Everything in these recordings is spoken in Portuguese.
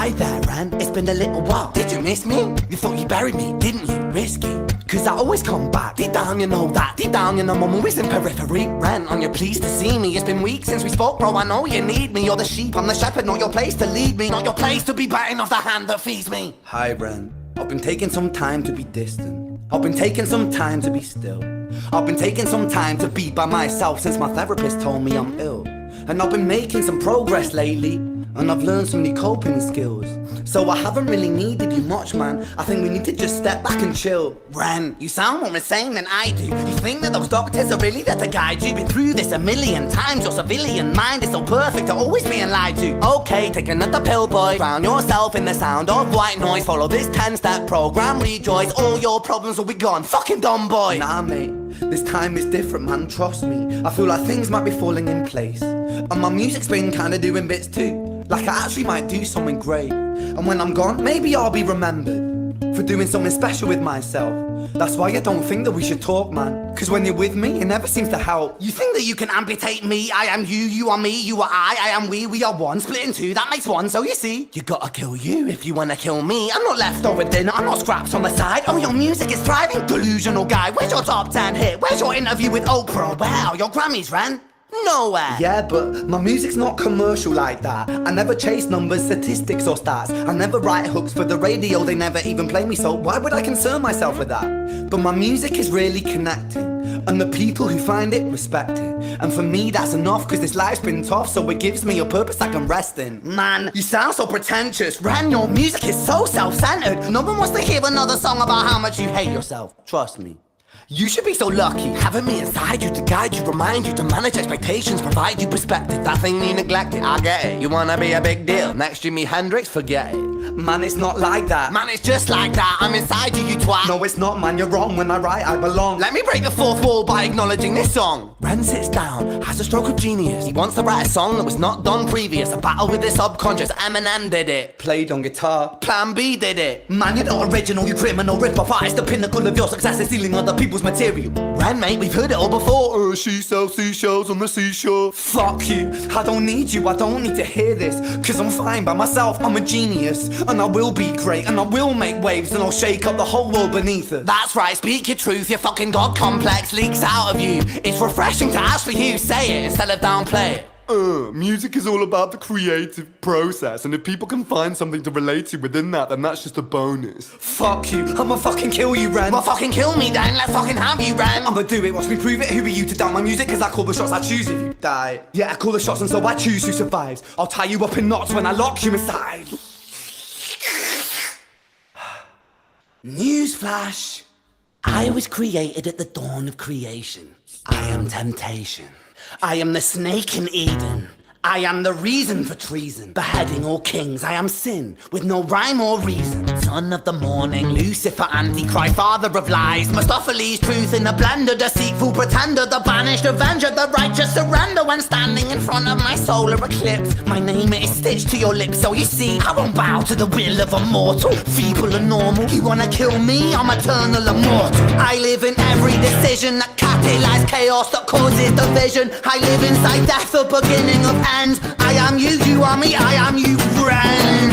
Hi there, Ran. It's been a little while. Did you miss me? You thought you buried me, didn't you? Risky. Cause I always come back. Deep down you know that. Deep down you know I'm always in periphery. Ran, on your pleased to see me. It's been weeks since we spoke, bro. I know you need me. You're the sheep, I'm the shepherd. Not your place to lead me. Not your place to be biting off the hand that feeds me. Hi, Ran. I've been taking some time to be distant. I've been taking some time to be still. I've been taking some time to be by myself since my therapist told me I'm ill. And I've been making some progress lately, and I've learned some new coping skills. So I haven't really needed you much, man. I think we need to just step back and chill. Ren, you sound more insane than I do. You think that those doctors are really there to guide you? Been through this a million times. Your civilian mind is so perfect to always being lied to. Okay, take another pill, boy. Drown yourself in the sound of white noise. Follow this 10-step program, rejoice. All your problems will be gone. Fucking dumb boy. Nah, mate. This time is different, man, trust me. I feel like things might be falling in place. And my music's been kinda doing bits too. Like I actually might do something great. And when I'm gone, maybe I'll be remembered for doing something special with myself. That's why I don't think that we should talk, man. Cause when you're with me, it never seems to help. You think that you can amputate me? I am you, you are me, you are I am we are one. Split in two, that makes one, so you see. You gotta kill you if you wanna kill me. I'm not leftover dinner, I'm not scraps on the side. Oh, your music is thriving, delusional guy. Where's your top 10 hit? Where's your interview with Oprah? Wow, your Grammys ran nowhere. Yeah, but my music's not commercial like that. I never chase numbers, statistics or stats. I never write hooks for the radio, they never even play me, so why would I concern myself with that? But my music is really connecting, and the people who find it respect it. And for me that's enough, cause this life's been tough, so it gives me a purpose I can rest in. Man, you sound so pretentious. Ran, your music is so self-centered. No one wants to hear another song about how much you hate yourself. Trust me. You should be so lucky, having me inside you to guide you, remind you to manage expectations, provide you perspective. That thing you neglected, I get it. You wanna be a big deal, next Jimi Hendrix, forget it. Man, it's not like that. Man, it's just like that. I'm inside you, you twat. No, it's not, man, you're wrong. When I write, I belong. Let me break the fourth wall by acknowledging this song. Ren sits down, has a stroke of genius. He wants to write a song that was not done previous. A battle with the subconscious, Eminem did it. Played on guitar, Plan B did it. Man, you're not original, you criminal rip-off artist. The pinnacle of your success is stealing other people's material. Ren, mate, we've heard it all before. She sells seashells on the seashore. Fuck you, I don't need you, I don't need to hear this. Cause I'm fine by myself, I'm a genius. And I will be great, and I will make waves, and I'll shake up the whole world beneath it. That's right, speak your truth, your fucking god complex leaks out of you. It's refreshing to ask for you, say it instead of downplay it. Music is all about the creative process, and if people can find something to relate to within that, then that's just a bonus. Fuck you, I'ma fucking kill you, Ren. Well, fucking kill me then, let's fucking have you, Ren. I'ma do it, watch me prove it. Who are you to doubt my music? Cause I call the shots, I choose if you die. Yeah, I call the shots and so I choose who survives. I'll tie you up in knots when I lock you inside. Newsflash, I was created at the dawn of creation. I am temptation. I am the snake in Eden. I am the reason for treason, beheading all kings. I am sin, with no rhyme or reason. Son of the morning, Lucifer, Antichrist, father of lies. Mustopheles, truth in a blender, deceitful pretender, the banished avenger, the righteous surrender. When standing in front of my solar eclipse, my name is stitched to your lips. So you see, I won't bow to the will of a mortal, feeble and normal. You wanna kill me? I'm eternal immortal. I live in every decision that catalyzes chaos, that causes division. I live inside death, the beginning of end. I am you, you are me, I am you, Ren.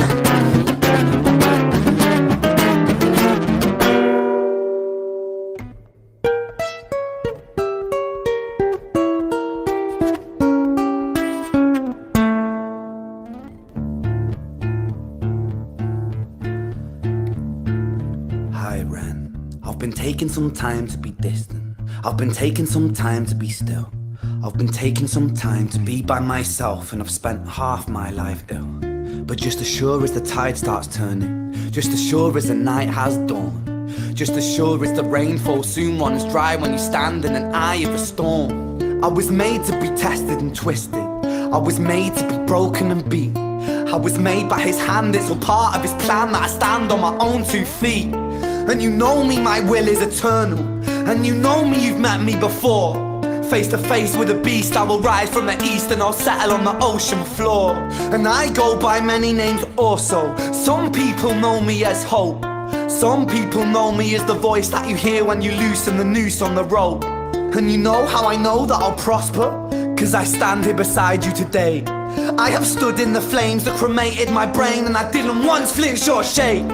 Hi, Ren. I've been taking some time to be distant. I've been taking some time to be still. I've been taking some time to be by myself, and I've spent half my life ill. But just as sure as the tide starts turning, just as sure as the night has dawned, just as sure as the rain falls soon runs dry when you stand in an eye of a storm. I was made to be tested and twisted. I was made to be broken and beat. I was made by his hand, it's all part of his plan that I stand on my own 2 feet. And you know me, my will is eternal. And you know me, you've met me before. Face to face with a beast, I will rise from the east and I'll settle on the ocean floor. And I go by many names also. Some people know me as hope. Some people know me as the voice that you hear when you loosen the noose on the rope. And you know how I know that I'll prosper? Cause I stand here beside you today. I have stood in the flames that cremated my brain, and I didn't once flinch or shake.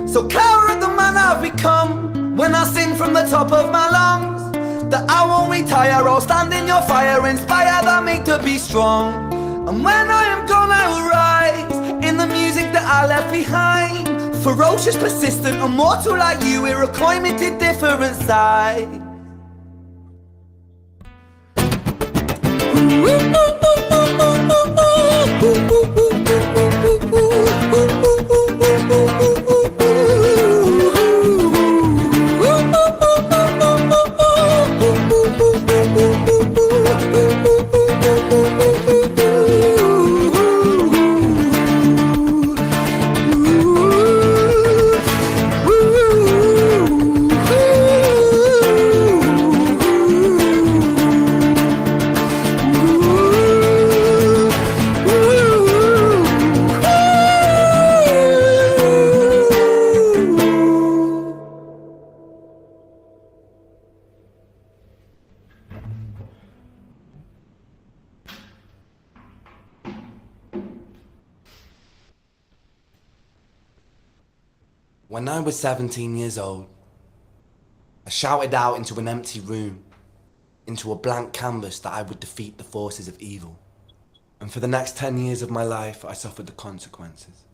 So clever at the man I've become, when I sing from the top of my lungs, that I won't retire or stand in your fire, inspired by me to be strong. And when I am gone I will rise in the music that I left behind, ferocious, persistent, immortal like you, Iroquois minted different sides. When I was 17 years old, I shouted out into an empty room, into a blank canvas, that I would defeat the forces of evil. And for the next 10 years of my life, I suffered the consequences,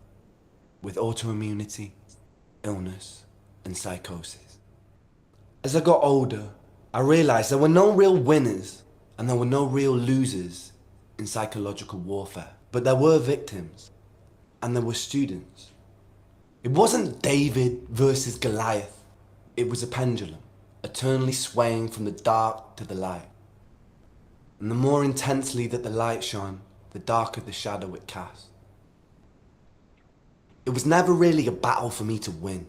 with autoimmunity, illness, and psychosis. As I got older, I realized there were no real winners and there were no real losers in psychological warfare, but there were victims and there were students. It wasn't David versus Goliath. It was a pendulum, eternally swaying from the dark to the light. And the more intensely that the light shone, the darker the shadow it cast. It was never really a battle for me to win.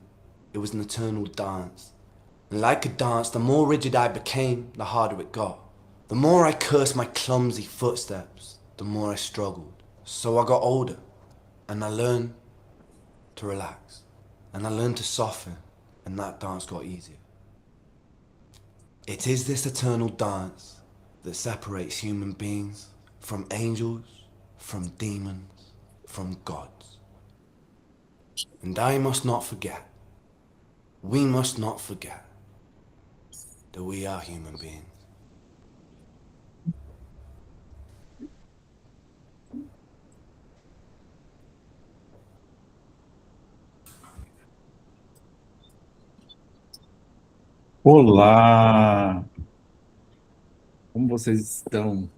It was an eternal dance. And like a dance, the more rigid I became, the harder it got. The more I cursed my clumsy footsteps, the more I struggled. So I got older, and I learned to relax, and I learned to soften, and that dance got easier. It is this eternal dance that separates human beings from angels, from demons, from gods. And I must not forget, we must not forget, that we are human beings. Olá! Como vocês estão?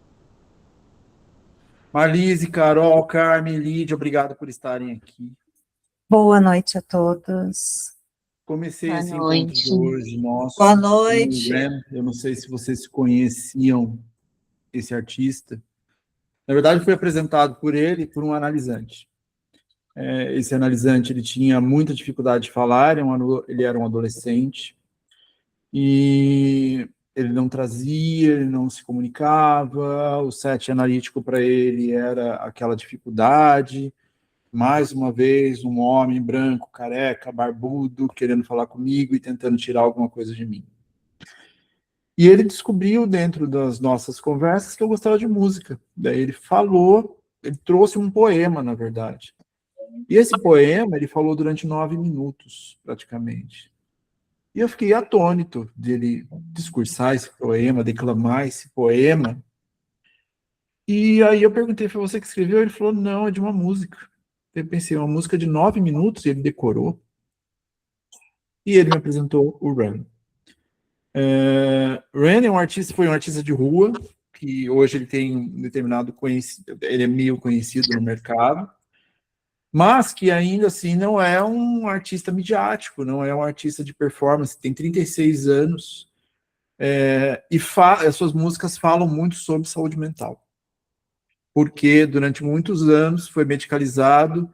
Marlise, Carol, Carmen, Lídia, obrigado por estarem aqui. Boa noite a todos. Comecei Boa esse noite. encontro hoje, nosso. Boa noite. Eu não sei se vocês conheciam esse artista. Na verdade, foi apresentado por ele e por um analisante. Esse analisante, ele tinha muita dificuldade de falar, ele era um adolescente, e ele não trazia, ele não se comunicava, o set analítico para ele era aquela dificuldade. Mais uma vez, um homem branco, careca, barbudo, querendo falar comigo e tentando tirar alguma coisa de mim. E ele descobriu, dentro das nossas conversas, que eu gostava de música. Daí ele falou, ele trouxe um poema, na verdade. E esse poema, ele falou durante 9 minutos, praticamente. E eu fiquei atônito dele discursar esse poema, declamar esse poema. E aí eu perguntei, foi você que escreveu? Ele falou, não, é de uma música. Eu pensei, uma música de 9 minutos, e ele decorou. E ele me apresentou o Ren. Ren é foi um artista de rua, que hoje ele tem um determinado conhecido, ele é meio conhecido no mercado, mas que ainda assim não é um artista midiático, não é um artista de performance, tem 36 anos, e as suas músicas falam muito sobre saúde mental. Porque durante muitos anos foi medicalizado,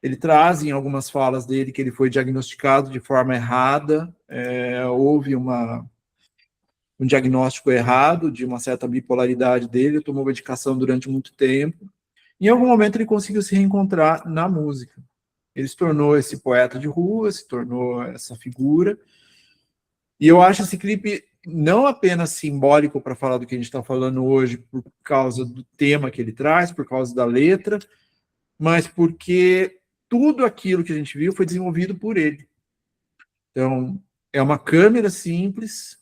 ele traz em algumas falas dele que ele foi diagnosticado de forma errada, houve um diagnóstico errado de uma certa bipolaridade dele, tomou medicação durante muito tempo, em algum momento ele conseguiu se reencontrar na música. Ele se tornou esse poeta de rua, se tornou essa figura, e eu acho esse clipe não apenas simbólico para falar do que a gente está falando hoje por causa do tema que ele traz, por causa da letra, mas porque tudo aquilo que a gente viu foi desenvolvido por ele. Então, é uma câmera simples,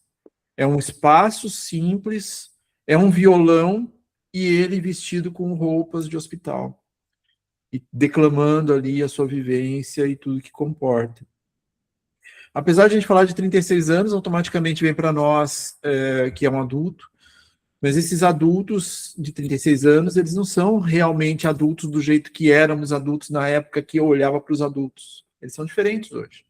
é um espaço simples, é um violão e ele vestido com roupas de hospital e declamando ali a sua vivência e tudo que comporta. Apesar de a gente falar de 36 anos, automaticamente vem para nós que é um adulto, mas esses adultos de 36 anos, eles não são realmente adultos do jeito que éramos adultos na época que eu olhava para os adultos. Eles são diferentes hoje.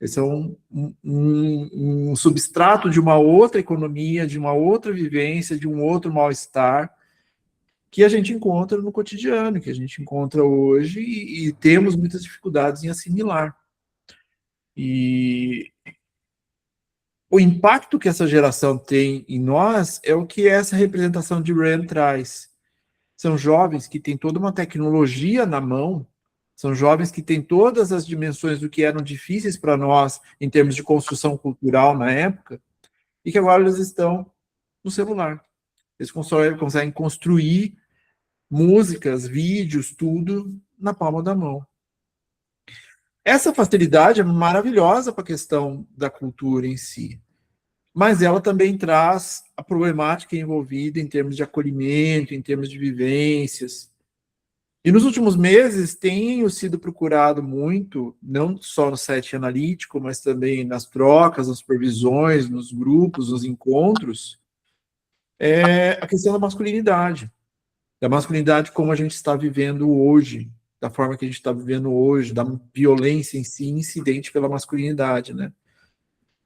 Eles são um substrato de uma outra economia, de uma outra vivência, de um outro mal-estar que a gente encontra no cotidiano, que a gente encontra hoje e temos muitas dificuldades em assimilar. E o impacto que essa geração tem em nós é o que essa representação de Rand traz. São jovens que têm toda uma tecnologia na mão, são jovens que têm todas as dimensões do que eram difíceis para nós em termos de construção cultural na época, e que agora eles estão no celular. Eles conseguem construir músicas, vídeos, tudo na palma da mão. Essa facilidade é maravilhosa para a questão da cultura em si, mas ela também traz a problemática envolvida em termos de acolhimento, em termos de vivências. E nos últimos meses tenho sido procurado muito, não só no set analítico, mas também nas trocas, nas supervisões, nos grupos, nos encontros, a questão da masculinidade como a gente está vivendo hoje, da forma que a gente está vivendo hoje, da violência em si, incidente pela masculinidade, né?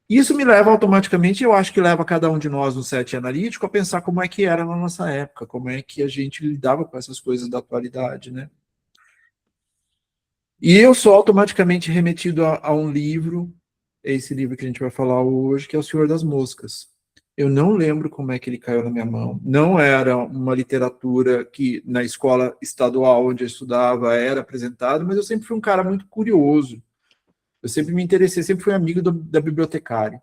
Isso me leva automaticamente, eu acho que leva cada um de nós no set analítico a pensar como é que era na nossa época, como é que a gente lidava com essas coisas da atualidade, né? E eu sou automaticamente remetido a um livro, esse livro que a gente vai falar hoje, que é O Senhor das Moscas. Eu não lembro como é que ele caiu na minha mão. Não era uma literatura que na escola estadual onde eu estudava era apresentada, mas eu sempre fui um cara muito curioso. Eu sempre me interessei, sempre fui amigo da bibliotecária.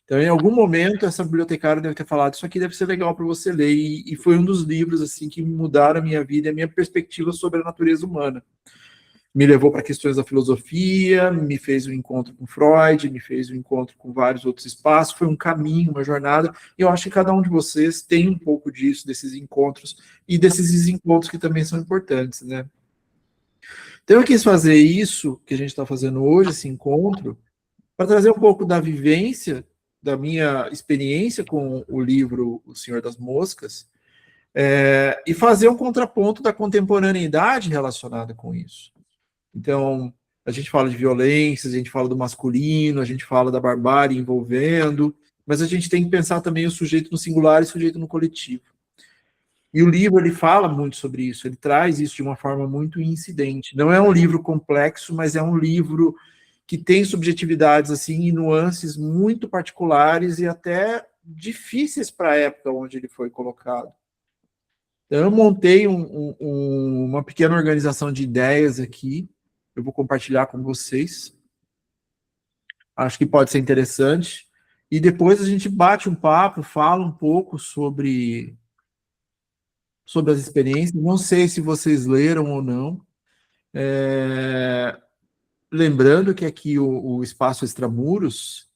Então, em algum momento, essa bibliotecária deve ter falado, isso aqui deve ser legal para você ler, e foi um dos livros assim que mudaram a minha vida e a minha perspectiva sobre a natureza humana. Me levou para questões da filosofia, me fez um encontro com Freud, me fez um encontro com vários outros espaços, foi um caminho, uma jornada, e eu acho que cada um de vocês tem um pouco disso, desses encontros, e desses desencontros que também são importantes, né? Então eu quis fazer isso, que a gente está fazendo hoje, esse encontro, para trazer um pouco da vivência, da minha experiência com o livro O Senhor das Moscas, e fazer um contraponto da contemporaneidade relacionada com isso. Então, a gente fala de violências, a gente fala do masculino, a gente fala da barbárie envolvendo, mas a gente tem que pensar também o sujeito no singular e o sujeito no coletivo. E o livro, ele fala muito sobre isso, ele traz isso de uma forma muito incidente. Não é um livro complexo, mas é um livro que tem subjetividades assim e nuances muito particulares e até difíceis para a época onde ele foi colocado. Então, eu montei uma pequena organização de ideias aqui, eu vou compartilhar com vocês. Acho que pode ser interessante. E depois a gente bate um papo, fala um pouco sobre as experiências. Não sei se vocês leram ou não. Lembrando que aqui o Espaço Extramuros,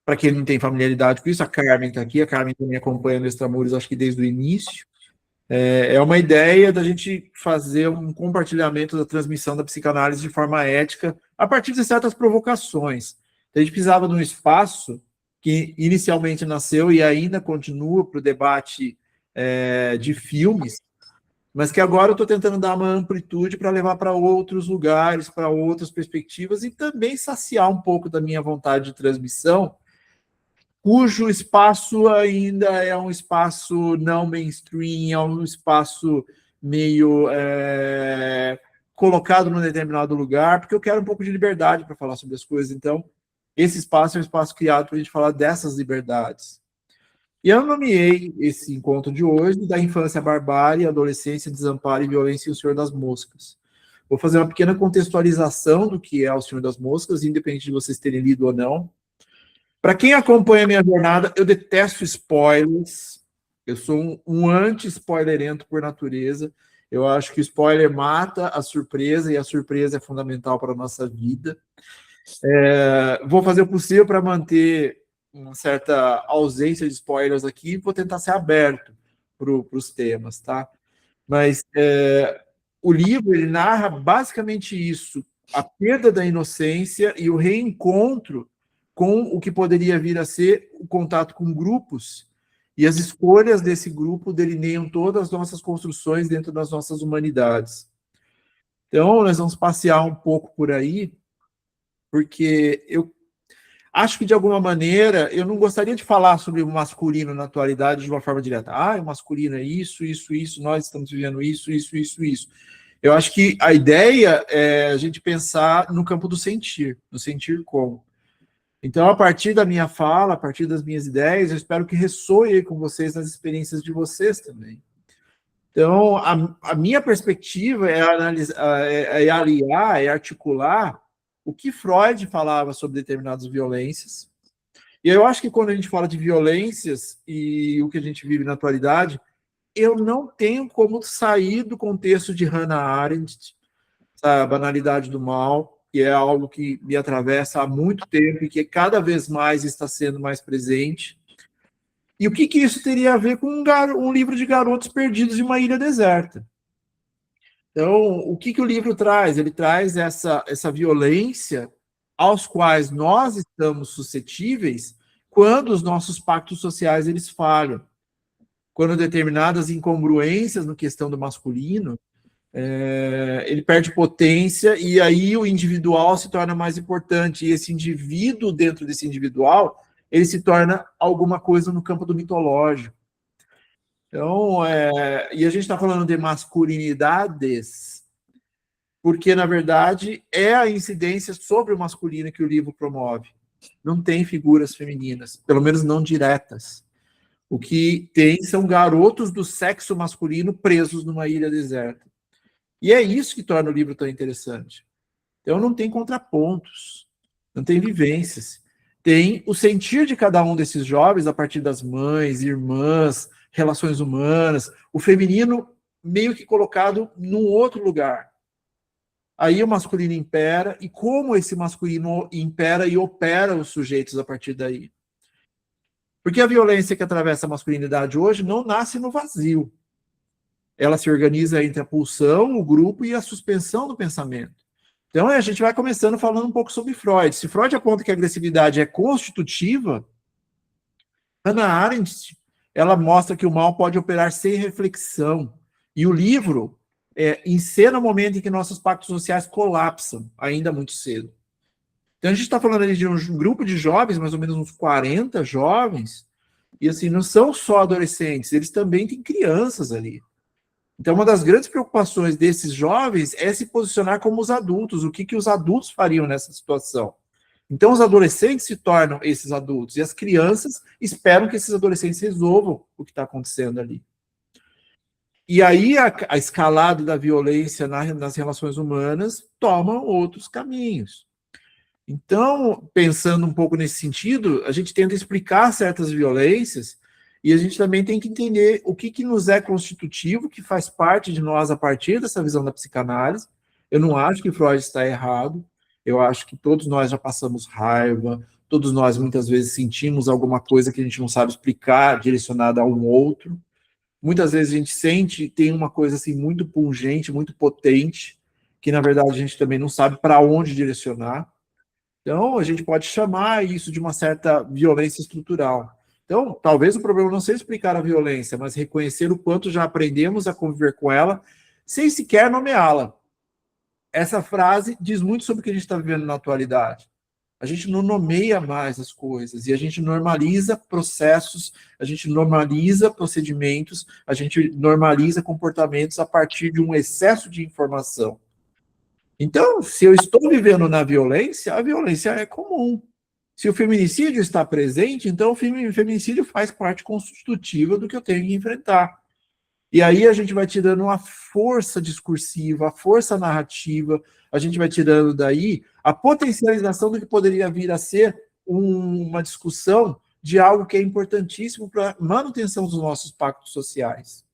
para quem não tem familiaridade com isso, a Carmen está aqui, a Carmen também acompanha no Extramuros, acho que desde o início. É uma ideia da gente fazer um compartilhamento da transmissão da psicanálise de forma ética a partir de certas provocações. A gente precisava de um espaço que inicialmente nasceu e ainda continua para o debate de filmes, mas que agora eu estou tentando dar uma amplitude para levar para outros lugares, para outras perspectivas e também saciar um pouco da minha vontade de transmissão, cujo espaço ainda é um espaço não mainstream, é um espaço meio colocado num determinado lugar, porque eu quero um pouco de liberdade para falar sobre as coisas. Então, esse espaço é um espaço criado para a gente falar dessas liberdades. E eu nomeei esse encontro de hoje da infância, barbárie, adolescência, desamparo e violência e o Senhor das Moscas. Vou fazer uma pequena contextualização do que é o Senhor das Moscas, independente de vocês terem lido ou não. Para quem acompanha a minha jornada, eu detesto spoilers. Eu sou um anti-spoilerento por natureza. Eu acho que o spoiler mata a surpresa, e a surpresa é fundamental para a nossa vida. Vou fazer o possível para manter uma certa ausência de spoilers aqui, vou tentar ser aberto para os temas, tá? Mas o livro, ele narra basicamente isso, a perda da inocência e o reencontro com o que poderia vir a ser o contato com grupos, e as escolhas desse grupo delineiam todas as nossas construções dentro das nossas humanidades. Então, nós vamos passear um pouco por aí, porque eu acho que, de alguma maneira, eu não gostaria de falar sobre o masculino na atualidade de uma forma direta. O masculino é isso, nós estamos vivendo isso. Eu acho que a ideia é a gente pensar no campo do sentir como. Então, a partir da minha fala, a partir das minhas ideias, eu espero que ressoe com vocês nas experiências de vocês também. Então, a minha perspectiva é analisar, aliar, é articular o que Freud falava sobre determinadas violências. E eu acho que quando a gente fala de violências e o que a gente vive na atualidade, eu não tenho como sair do contexto de Hannah Arendt, a banalidade do mal, que é algo que me atravessa há muito tempo e que cada vez mais está sendo mais presente. E o que isso teria a ver com um livro de garotos perdidos em uma ilha deserta? Então, o que o livro traz? Ele traz essa violência aos quais nós estamos suscetíveis quando os nossos pactos sociais eles falham, quando determinadas incongruências na questão do masculino, ele perde potência e aí o individual se torna mais importante, e esse indivíduo dentro desse individual, ele se torna alguma coisa no campo do mitológico. Então, e a gente está falando de masculinidades, porque, na verdade, é a incidência sobre o masculino que o livro promove. Não tem figuras femininas, pelo menos não diretas. O que tem são garotos do sexo masculino presos numa ilha deserta. E é isso que torna o livro tão interessante. Então, não tem contrapontos, não tem vivências. Tem o sentir de cada um desses jovens a partir das mães, irmãs, relações humanas, o feminino meio que colocado num outro lugar. Aí o masculino impera, e como esse masculino impera e opera os sujeitos a partir daí. Porque a violência que atravessa a masculinidade hoje não nasce no vazio. Ela se organiza entre a pulsão, o grupo e a suspensão do pensamento. Então, a gente vai começando falando um pouco sobre Freud. Se Freud aponta que a agressividade é constitutiva, Hannah Arendt, ela mostra que o mal pode operar sem reflexão. E o livro encena o momento em que nossos pactos sociais colapsam, ainda muito cedo. Então, a gente está falando ali de um grupo de jovens, mais ou menos uns 40 jovens, e assim, não são só adolescentes, eles também têm crianças ali. Então, uma das grandes preocupações desses jovens é se posicionar como os adultos, o que os adultos fariam nessa situação. Então, os adolescentes se tornam esses adultos, e as crianças esperam que esses adolescentes resolvam o que está acontecendo ali. E aí, a escalada da violência nas relações humanas toma outros caminhos. Então, pensando um pouco nesse sentido, a gente tenta explicar certas violências, e a gente também tem que entender o que nos é constitutivo, que faz parte de nós a partir dessa visão da psicanálise. Eu não acho que Freud está errado, eu acho que todos nós já passamos raiva, todos nós muitas vezes sentimos alguma coisa que a gente não sabe explicar, direcionada a um outro. Muitas vezes a gente sente, tem uma coisa assim muito pungente, muito potente, que na verdade a gente também não sabe para onde direcionar. Então, a gente pode chamar isso de uma certa violência estrutural. Então, talvez o problema não seja explicar a violência, mas reconhecer o quanto já aprendemos a conviver com ela, sem sequer nomeá-la. Essa frase diz muito sobre o que a gente está vivendo na atualidade. A gente não nomeia mais as coisas, e a gente normaliza processos, a gente normaliza procedimentos, a gente normaliza comportamentos a partir de um excesso de informação. Então, se eu estou vivendo na violência, a violência é comum. Se o feminicídio está presente, então o feminicídio faz parte constitutiva do que eu tenho que enfrentar. E aí a gente vai tirando a força discursiva, a força narrativa, a gente vai tirando daí a potencialização do que poderia vir a ser uma discussão de algo que é importantíssimo para a manutenção dos nossos pactos sociais.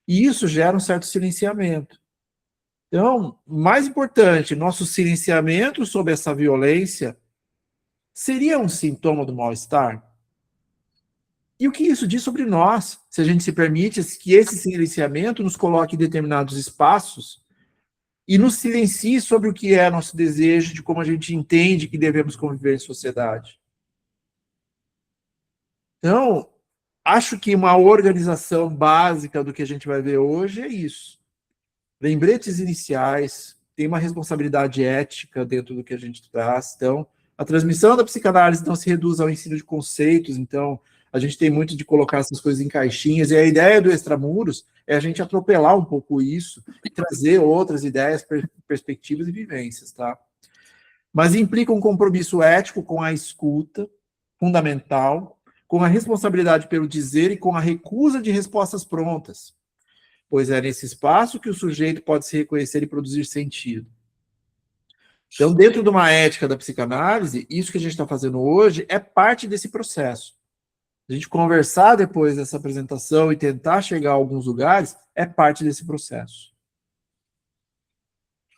E isso gera um certo silenciamento. Então, mais importante, nosso silenciamento sobre essa violência seria um sintoma do mal-estar? E o que isso diz sobre nós, se a gente se permite que esse silenciamento nos coloque em determinados espaços e nos silencie sobre o que é nosso desejo, de como a gente entende que devemos conviver em sociedade? Então, acho que uma organização básica do que a gente vai ver hoje é isso. Lembretes iniciais, tem uma responsabilidade ética dentro do que a gente traz. Então, a transmissão da psicanálise não se reduz ao ensino de conceitos, então a gente tem muito de colocar essas coisas em caixinhas, e a ideia do Extramuros é a gente atropelar um pouco isso e trazer outras ideias, perspectivas e vivências, tá? Mas implica um compromisso ético com a escuta, fundamental, com a responsabilidade pelo dizer e com a recusa de respostas prontas, pois é nesse espaço que o sujeito pode se reconhecer e produzir sentido. Então, dentro de uma ética da psicanálise, isso que a gente está fazendo hoje é parte desse processo. A gente conversar depois dessa apresentação e tentar chegar a alguns lugares é parte desse processo.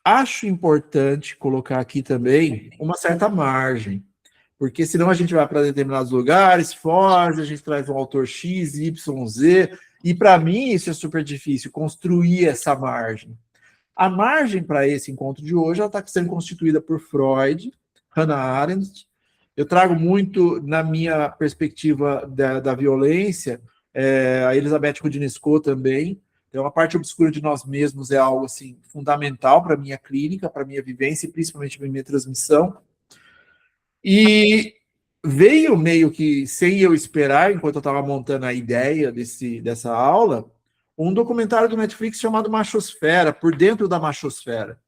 Acho importante colocar aqui também uma certa margem, porque senão a gente vai para determinados lugares, foge, a gente traz um autor X, Y, Z, e para mim isso é super difícil, construir essa margem. A margem para esse encontro de hoje está sendo constituída por Freud, Hannah Arendt. Eu trago muito, na minha perspectiva da violência, a Elisabeth Roudinesco também. Então, a parte obscura de nós mesmos é algo assim, fundamental para a minha clínica, para a minha vivência e principalmente para a minha transmissão. E veio meio que, sem eu esperar, enquanto eu estava montando a ideia dessa aula, um documentário do Netflix chamado Machosfera, Por Dentro da Machosfera.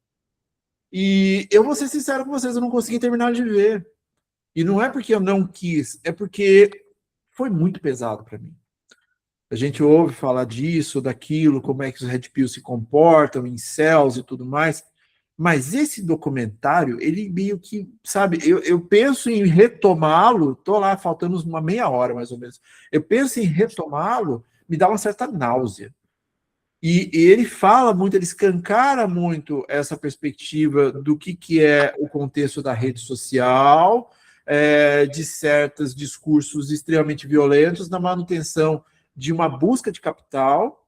E eu vou ser sincero com vocês, eu não consegui terminar de ver. E não é porque eu não quis, é porque foi muito pesado para mim. A gente ouve falar disso, daquilo, como é que os Red Pills se comportam, incels e tudo mais, mas esse documentário, ele meio que, sabe, eu penso em retomá-lo, tô lá, faltando uma meia hora mais ou menos, eu penso em retomá-lo, me dá uma certa náusea. E ele fala muito, ele escancara muito essa perspectiva do que é o contexto da rede social, de certos discursos extremamente violentos na manutenção de uma busca de capital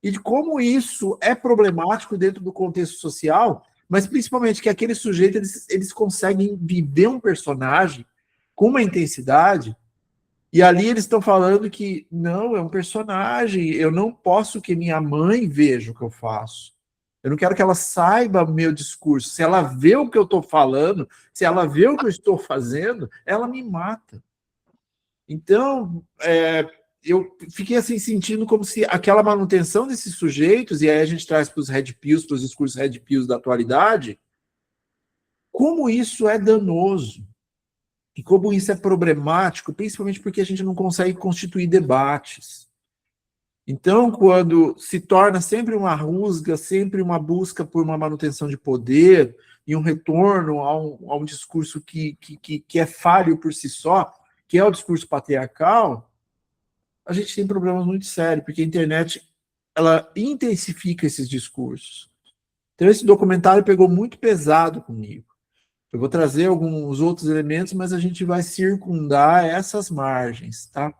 e de como isso é problemático dentro do contexto social, mas principalmente que aquele sujeito, eles conseguem viver um personagem com uma intensidade. E ali eles estão falando que, não, é um personagem, eu não posso que minha mãe veja o que eu faço. Eu não quero que ela saiba o meu discurso. Se ela vê o que eu estou falando, se ela vê o que eu estou fazendo, ela me mata. Então, eu fiquei assim sentindo como se aquela manutenção desses sujeitos, e aí a gente traz para os Red Pills, para os discursos Red Pills da atualidade, como isso é danoso. E como isso é problemático, principalmente porque a gente não consegue constituir debates. Então, quando se torna sempre uma rusga, sempre uma busca por uma manutenção de poder e um retorno a um discurso que é falho por si só, que é o discurso patriarcal, a gente tem problemas muito sérios, porque a internet ela intensifica esses discursos. Então, esse documentário pegou muito pesado comigo. Eu vou trazer alguns outros elementos, mas a gente vai circundar essas margens, tá?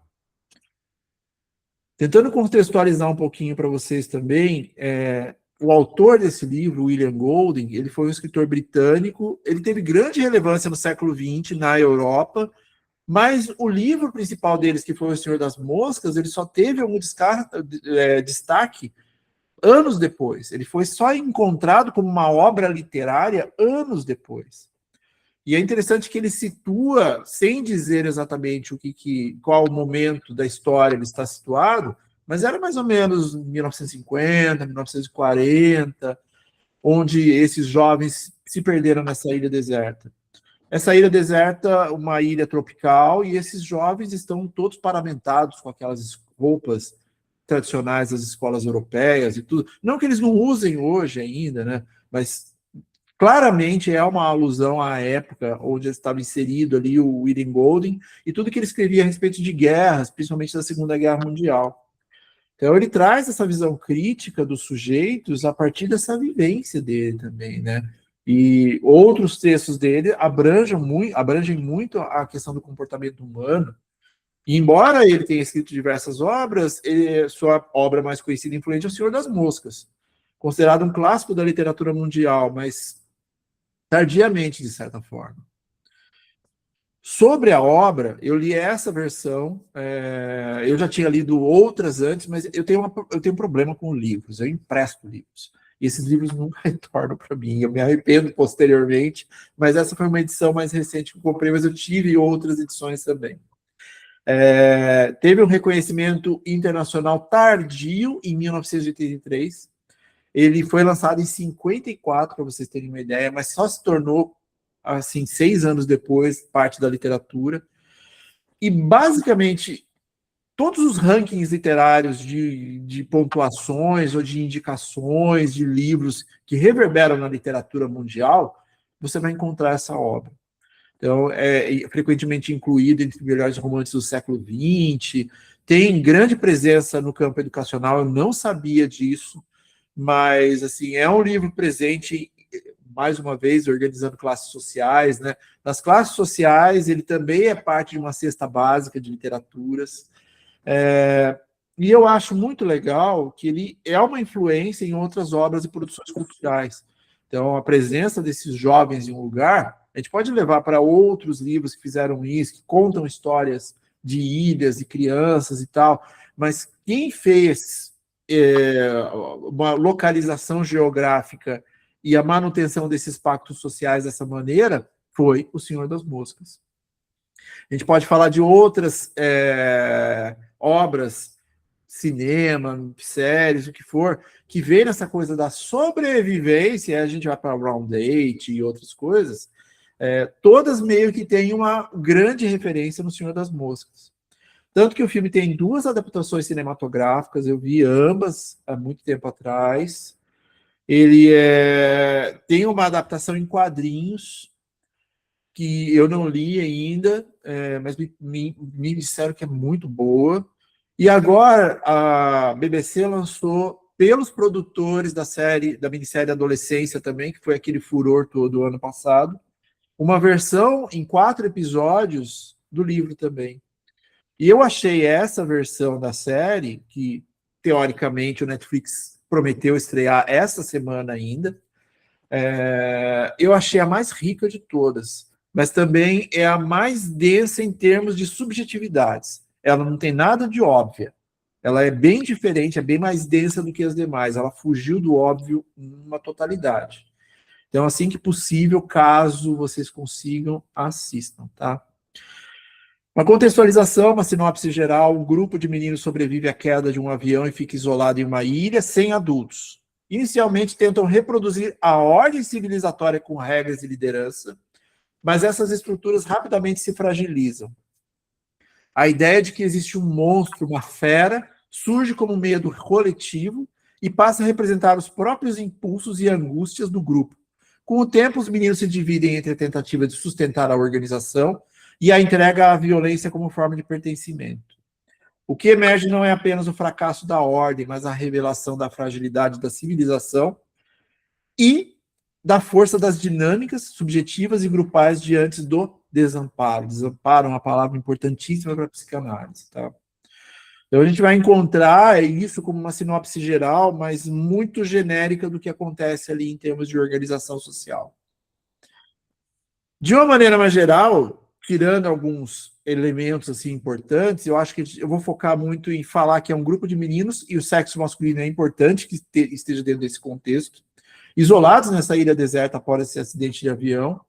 Tentando contextualizar um pouquinho para vocês também, o autor desse livro, William Golding, ele foi um escritor britânico, ele teve grande relevância no século XX na Europa, mas o livro principal deles, que foi O Senhor das Moscas, ele só teve algum destaque anos depois. Ele foi só encontrado como uma obra literária anos depois. E é interessante que ele situa, sem dizer exatamente qual momento da história ele está situado, mas era mais ou menos 1950, 1940, onde esses jovens se perderam nessa ilha deserta. Essa ilha deserta, uma ilha tropical, e esses jovens estão todos paramentados com aquelas roupas tradicionais das escolas europeias e tudo. Não que eles não usem hoje ainda, né? Mas Claramente é uma alusão à época onde estava inserido ali o William Golding e tudo que ele escrevia a respeito de guerras, principalmente da Segunda Guerra Mundial. Então ele traz essa visão crítica dos sujeitos a partir dessa vivência dele também, né? E outros textos dele abrangem muito a questão do comportamento humano. E embora ele tenha escrito diversas obras, sua obra mais conhecida e influente é O Senhor das Moscas, considerado um clássico da literatura mundial, mas tardiamente, de certa forma. Sobre a obra, eu li essa versão, eu já tinha lido outras antes, mas eu tenho um problema com livros, eu empresto livros. E esses livros nunca retornam para mim, eu me arrependo posteriormente, mas essa foi uma edição mais recente que eu comprei, mas eu tive outras edições também. Teve um reconhecimento internacional tardio, em 1983, ele foi lançado em 54, para vocês terem uma ideia, mas só se tornou, assim, 6 anos depois, parte da literatura. E, basicamente, todos os rankings literários de pontuações ou de indicações de livros que reverberam na literatura mundial, você vai encontrar essa obra. Então, é frequentemente incluído entre os melhores romances do século XX, tem grande presença no campo educacional, eu não sabia disso, mas, assim, é um livro presente, mais uma vez, organizando classes sociais, né? Nas classes sociais, ele também é parte de uma cesta básica de literaturas. E eu acho muito legal que ele é uma influência em outras obras e produções culturais. Então, a presença desses jovens em um lugar, a gente pode levar para outros livros que fizeram isso, que contam histórias de ilhas e crianças e tal, mas quem fez uma localização geográfica e a manutenção desses pactos sociais dessa maneira foi O Senhor das Moscas. A gente pode falar de outras obras, cinema, séries, o que for, que vê nessa coisa da sobrevivência, a gente vai para Round 8 e outras coisas, todas meio que têm uma grande referência no Senhor das Moscas. Tanto que o filme tem 2 adaptações cinematográficas, eu vi ambas há muito tempo atrás. Ele tem uma adaptação em quadrinhos, que eu não li ainda, mas me disseram que é muito boa. E agora a BBC lançou, pelos produtores da minissérie Adolescência também, que foi aquele furor todo ano passado, uma versão em 4 episódios do livro também. E eu achei essa versão da série, que teoricamente o Netflix prometeu estrear essa semana ainda, eu achei a mais rica de todas, mas também é a mais densa em termos de subjetividades. Ela não tem nada de óbvia. Ela é bem diferente, é bem mais densa do que as demais. Ela fugiu do óbvio numa totalidade. Então, assim que possível, caso vocês consigam, assistam, tá? Uma contextualização, uma sinopse geral: um grupo de meninos sobrevive à queda de um avião e fica isolado em uma ilha sem adultos. Inicialmente tentam reproduzir a ordem civilizatória com regras e liderança, mas essas estruturas rapidamente se fragilizam. A ideia de que existe um monstro, uma fera, surge como medo coletivo e passa a representar os próprios impulsos e angústias do grupo. Com o tempo, os meninos se dividem entre a tentativa de sustentar a organização e a entrega à violência como forma de pertencimento. O que emerge não é apenas o fracasso da ordem, mas a revelação da fragilidade da civilização e da força das dinâmicas subjetivas e grupais diante do desamparo. Desamparo é uma palavra importantíssima para a psicanálise, tá? Então a gente vai encontrar isso como uma sinopse geral, mas muito genérica do que acontece ali em termos de organização social. De uma maneira mais geral, tirando alguns elementos assim importantes, eu acho que eu vou focar muito em falar que é um grupo de meninos e o sexo masculino é importante que esteja dentro desse contexto, isolados nessa ilha deserta após esse acidente de avião.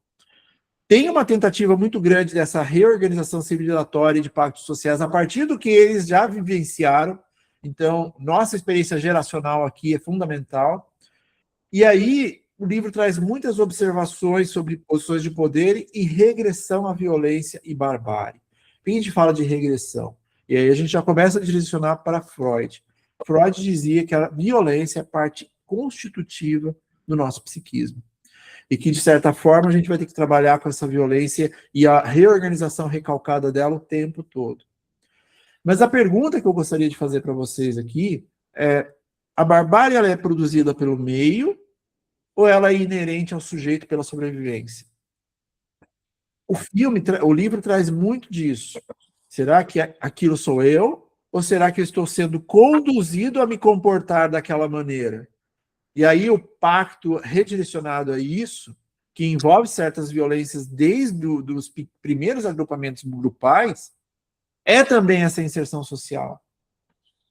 Tem uma tentativa muito grande dessa reorganização civilizatória e de pactos sociais a partir do que eles já vivenciaram. Então, nossa experiência geracional aqui é fundamental. E aí, o livro traz muitas observações sobre posições de poder e regressão à violência e barbárie. A gente fala de regressão. E aí a gente já começa a direcionar para Freud. Freud dizia que a violência é parte constitutiva do nosso psiquismo. e que, de certa forma, a gente vai ter que trabalhar com essa violência e a reorganização recalcada dela o tempo todo. Mas a pergunta que eu gostaria de fazer para vocês aqui é: a barbárie ela é produzida pelo meio ou ela é inerente ao sujeito pela sobrevivência? O livro traz muito disso. Será que aquilo sou eu? Ou será que eu estou sendo conduzido a me comportar daquela maneira? E aí o pacto redirecionado a isso, que envolve certas violências desde os primeiros agrupamentos grupais, é também essa inserção social.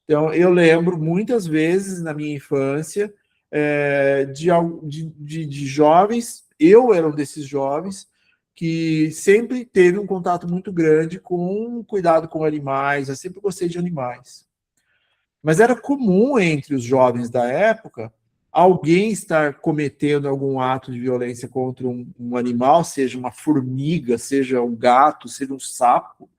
Então, eu lembro muitas vezes na minha infância de jovens, eu era um desses jovens, que sempre teve um contato muito grande com cuidado com animais, eu sempre gostei de animais. Mas era comum entre os jovens da época alguém estar cometendo algum ato de violência contra um animal, seja uma formiga, seja um gato, seja um sapo,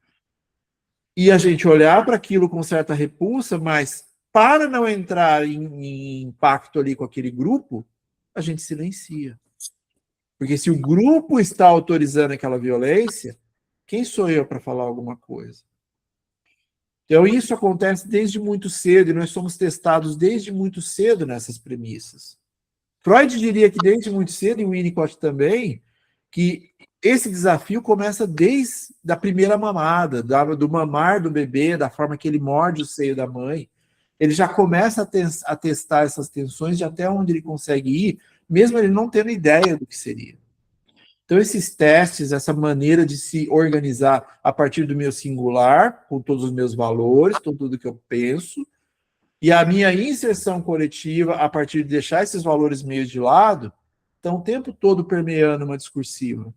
e a gente olhar para aquilo com certa repulsa, mas para não entrar em impacto ali com aquele grupo, a gente silencia. Porque se o grupo está autorizando aquela violência, quem sou eu para falar alguma coisa? Então, isso acontece desde muito cedo, e nós somos testados desde muito cedo nessas premissas. Freud diria que desde muito cedo, e o Winnicott também, que esse desafio começa desde a primeira mamada, do mamar do bebê, da forma que ele morde o seio da mãe. Ele já começa a testar essas tensões de até onde ele consegue ir, mesmo ele não tendo ideia do que seria. Então, esses testes, essa maneira de se organizar a partir do meu singular, com todos os meus valores, com tudo que eu penso, e a minha inserção coletiva, a partir de deixar esses valores meio de lado, estão o tempo todo permeando uma discursiva.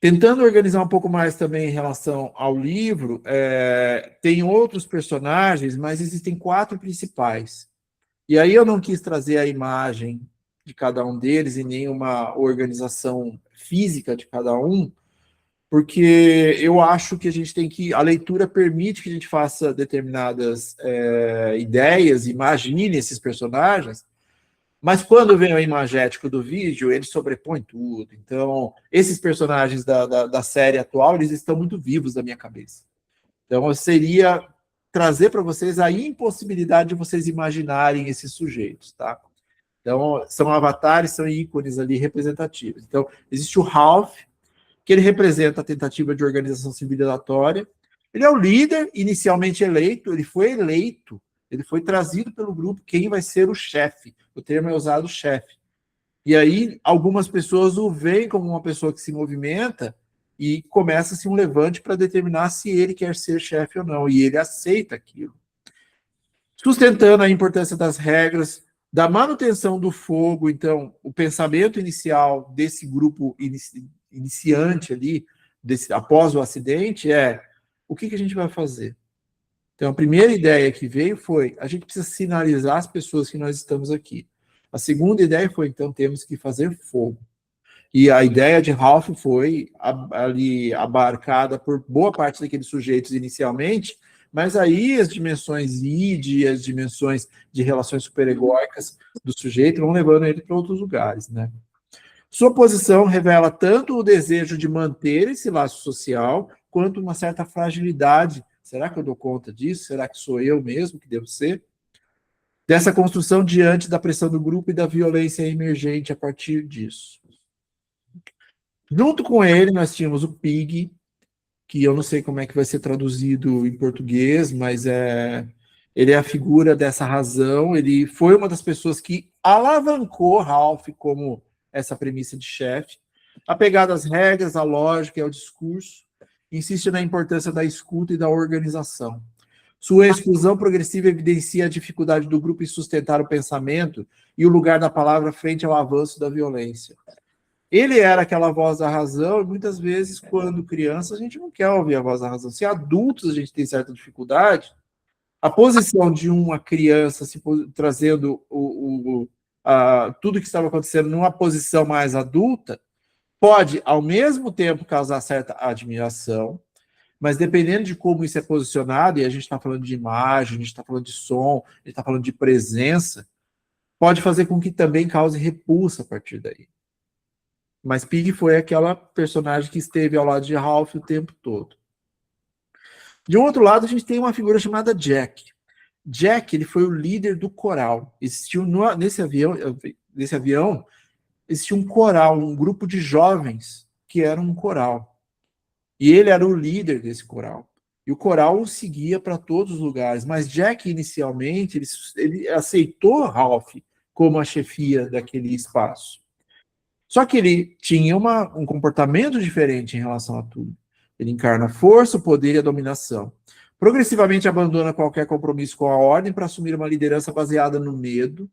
Tentando organizar um pouco mais também em relação ao livro, tem outros personagens, mas existem 4 principais. E aí eu não quis trazer a imagem de cada um deles e nem uma organização física de cada um, porque eu acho que a gente tem que... A leitura permite que a gente faça determinadas ideias, imagine esses personagens, mas quando vem o imagético do vídeo, ele sobrepõe tudo. Então, esses personagens da série atual, eles estão muito vivos na minha cabeça. Então, eu seria trazer para vocês a impossibilidade de vocês imaginarem esses sujeitos, tá? Então, são avatares, são ícones ali representativos. Então, existe o Ralph, que ele representa a tentativa de organização civilizatória. Ele é o líder inicialmente eleito, ele foi trazido pelo grupo, quem vai ser o chefe. O termo é usado chefe. E aí, algumas pessoas o veem como uma pessoa que se movimenta e começa-se um levante para determinar se ele quer ser chefe ou não, e ele aceita aquilo. Sustentando a importância das regras, da manutenção do fogo. Então, o pensamento inicial desse grupo iniciante ali, após o acidente, o que a gente vai fazer? Então, a primeira ideia que veio foi: a gente precisa sinalizar as pessoas que nós estamos aqui. A segunda ideia foi: então, temos que fazer fogo. E a ideia de Ralph foi ali abarcada por boa parte daqueles sujeitos inicialmente, mas aí as dimensões id, as dimensões de relações superegóicas do sujeito vão levando ele para outros lugares, né? Sua posição revela tanto o desejo de manter esse laço social, quanto uma certa fragilidade. Será que eu dou conta disso? Será que sou eu mesmo que devo ser? Dessa construção diante da pressão do grupo e da violência emergente a partir disso. Junto com ele, nós tínhamos o Pig, que eu não sei como é que vai ser traduzido em português, mas ele é a figura dessa razão. Ele foi uma das pessoas que alavancou Ralph como essa premissa de chefe, apegado às regras, à lógica e ao discurso, insiste na importância da escuta e da organização. Sua exclusão progressiva evidencia a dificuldade do grupo em sustentar o pensamento e o lugar da palavra frente ao avanço da violência. Ele era aquela voz da razão, e muitas vezes, quando criança, a gente não quer ouvir a voz da razão. Se adultos a gente tem certa dificuldade, a posição de uma criança trazendo tudo que estava acontecendo numa posição mais adulta, pode, ao mesmo tempo, causar certa admiração, mas dependendo de como isso é posicionado, e a gente está falando de imagem, a gente está falando de som, a gente está falando de presença, pode fazer com que também cause repulsa a partir daí. Mas Pig foi aquela personagem que esteve ao lado de Ralph o tempo todo. De um outro lado, a gente tem uma figura chamada Jack. Jack, ele foi o líder do coral. Nesse avião, existia um coral, um grupo de jovens que era um coral. E ele era o líder desse coral. E o coral o seguia para todos os lugares. Mas Jack, inicialmente, ele aceitou Ralph como a chefia daquele espaço. Só que ele tinha um comportamento diferente em relação a tudo. Ele encarna a força, o poder e a dominação. Progressivamente abandona qualquer compromisso com a ordem para assumir uma liderança baseada no medo,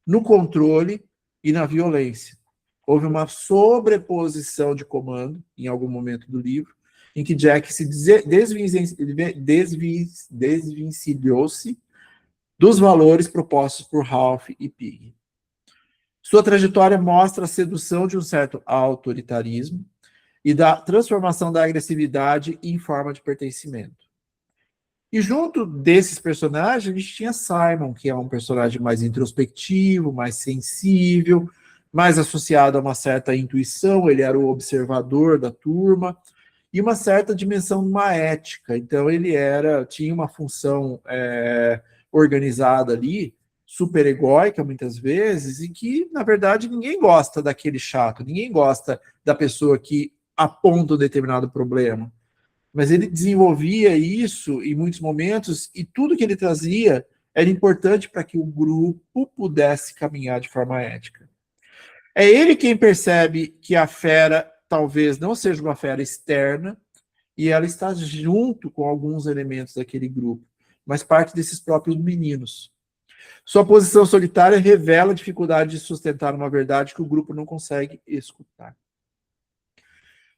no controle e na violência. Houve uma sobreposição de comando, em algum momento do livro, em que Jack se desvencilhou-se dos valores propostos por Ralph e Pig. Sua trajetória mostra a sedução de um certo autoritarismo e da transformação da agressividade em forma de pertencimento. E junto desses personagens, a gente tinha Simon, que é um personagem mais introspectivo, mais sensível, mais associado a uma certa intuição, ele era o observador da turma, e uma certa dimensão de uma ética. Então ele tinha uma função organizada ali, super egóica muitas vezes, e que, na verdade, ninguém gosta daquele chato, ninguém gosta da pessoa que aponta um determinado problema. Mas ele desenvolvia isso em muitos momentos, e tudo que ele trazia era importante para que o grupo pudesse caminhar de forma ética. É ele quem percebe que a fera talvez não seja uma fera externa, e ela está junto com alguns elementos daquele grupo, mas parte desses próprios meninos. Sua posição solitária revela a dificuldade de sustentar uma verdade que o grupo não consegue escutar.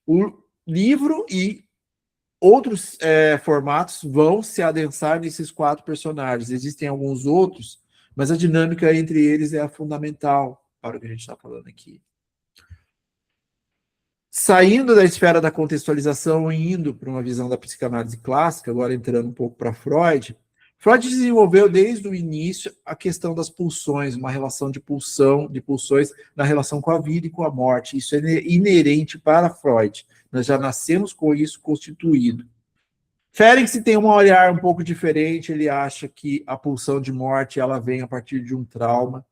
O livro e outros formatos vão se adensar nesses 4 personagens. Existem alguns outros, mas a dinâmica entre eles é a fundamental para o que a gente está falando aqui. Saindo da esfera da contextualização e indo para uma visão da psicanálise clássica, agora entrando um pouco para Freud, Freud desenvolveu desde o início a questão das pulsões, uma relação de pulsões na relação com a vida e com a morte. Isso é inerente para Freud. Nós já nascemos com isso constituído. Ferencz tem um olhar um pouco diferente, ele acha que a pulsão de morte ela vem a partir de um trauma.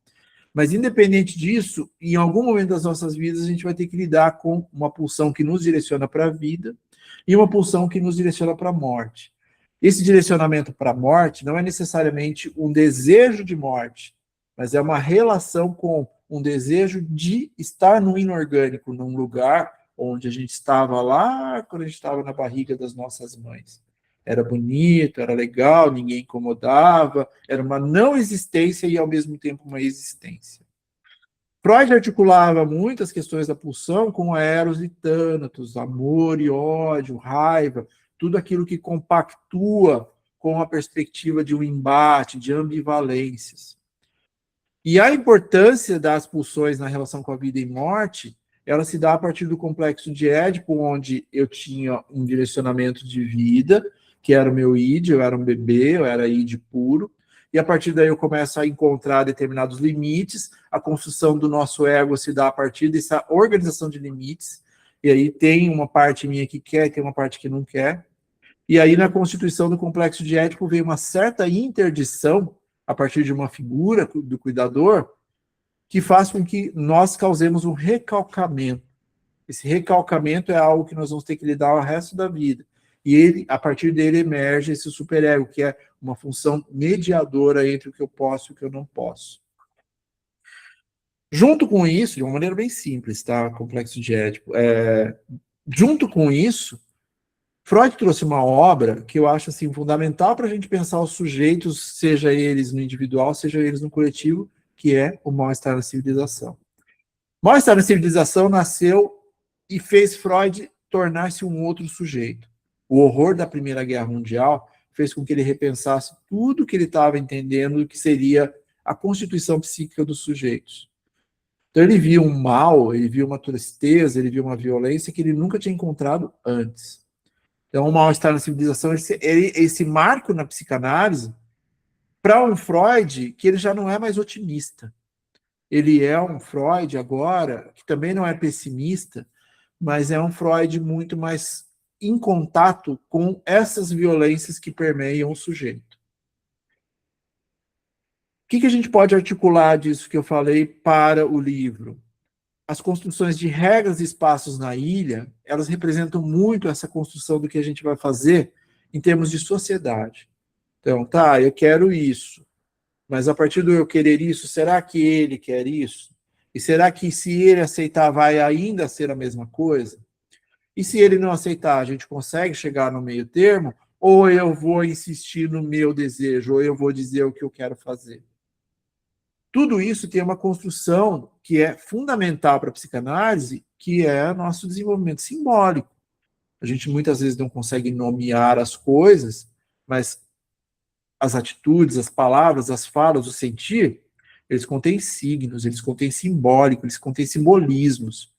Mas, independente disso, em algum momento das nossas vidas, a gente vai ter que lidar com uma pulsão que nos direciona para a vida e uma pulsão que nos direciona para a morte. Esse direcionamento para a morte não é necessariamente um desejo de morte, mas é uma relação com um desejo de estar no inorgânico, num lugar onde a gente estava lá quando a gente estava na barriga das nossas mães. Era bonito, era legal, ninguém incomodava, era uma não existência e, ao mesmo tempo, uma existência. Freud articulava muitas questões da pulsão com eros e tânatos, amor e ódio, raiva, tudo aquilo que compactua com a perspectiva de um embate, de ambivalências. E a importância das pulsões na relação com a vida e morte, ela se dá a partir do complexo de Édipo, onde eu tinha um direcionamento de vida, que era o meu id, eu era um bebê, eu era id puro, e a partir daí eu começo a encontrar determinados limites, a construção do nosso ego se dá a partir dessa organização de limites, e aí tem uma parte minha que quer, tem uma parte que não quer, e aí na constituição do complexo de Édipo vem uma certa interdição, a partir de uma figura do cuidador, que faz com que nós causemos um recalcamento. Esse recalcamento é algo que nós vamos ter que lidar o resto da vida. E a partir dele emerge esse superego, que é uma função mediadora entre o que eu posso e o que eu não posso. Junto com isso, de uma maneira bem simples, tá? Complexo de Édipo. Junto com isso, Freud trouxe uma obra que eu acho assim, fundamental para a gente pensar os sujeitos, seja eles no individual, seja eles no coletivo, que é o Mal-Estar na Civilização. O Mal-Estar na Civilização nasceu e fez Freud tornar-se um outro sujeito. O horror da Primeira Guerra Mundial fez com que ele repensasse tudo que ele estava entendendo que seria a constituição psíquica dos sujeitos. Então ele via um mal, ele via uma tristeza, ele via uma violência que ele nunca tinha encontrado antes. Então o Mal-Estar na Civilização, esse marco na psicanálise, para um Freud, que ele já não é mais otimista. ele é um Freud agora, que também não é pessimista, mas é um Freud muito mais em contato com essas violências que permeiam o sujeito. O que a gente pode articular disso que eu falei para o livro? As construções de regras e espaços na ilha, elas representam muito essa construção do que a gente vai fazer em termos de sociedade. Então, tá, eu quero isso, mas a partir do eu querer isso, será que ele quer isso? E será que se ele aceitar vai ainda ser a mesma coisa? E se ele não aceitar, a gente consegue chegar no meio termo? Ou eu vou insistir no meu desejo, ou eu vou dizer o que eu quero fazer? Tudo isso tem uma construção que é fundamental para a psicanálise, que é nosso desenvolvimento simbólico. A gente muitas vezes não consegue nomear as coisas, mas as atitudes, as palavras, as falas, o sentir, eles contêm signos, eles contêm simbólico, eles contêm simbolismos.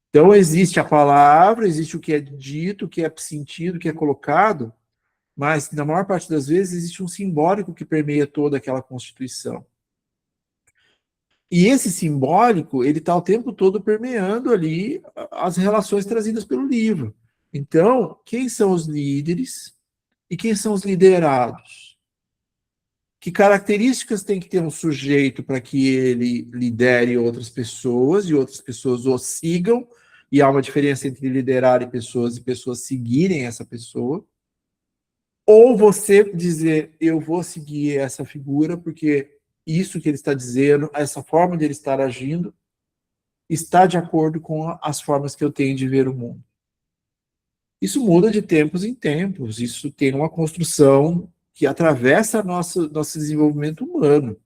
Então, existe a palavra, existe o que é dito, o que é sentido, o que é colocado, mas, na maior parte das vezes, existe um simbólico que permeia toda aquela constituição. E esse simbólico, ele está o tempo todo permeando ali as relações trazidas pelo livro. Então, quem são os líderes e quem são os liderados? Que características tem que ter um sujeito para que ele lidere outras pessoas e outras pessoas o sigam? E há uma diferença entre liderar e pessoas seguirem essa pessoa. Ou você dizer, eu vou seguir essa figura porque isso que ele está dizendo, essa forma de ele estar agindo, está de acordo com as formas que eu tenho de ver o mundo. Isso muda de tempos em tempos, isso tem uma construção que atravessa nosso desenvolvimento humano.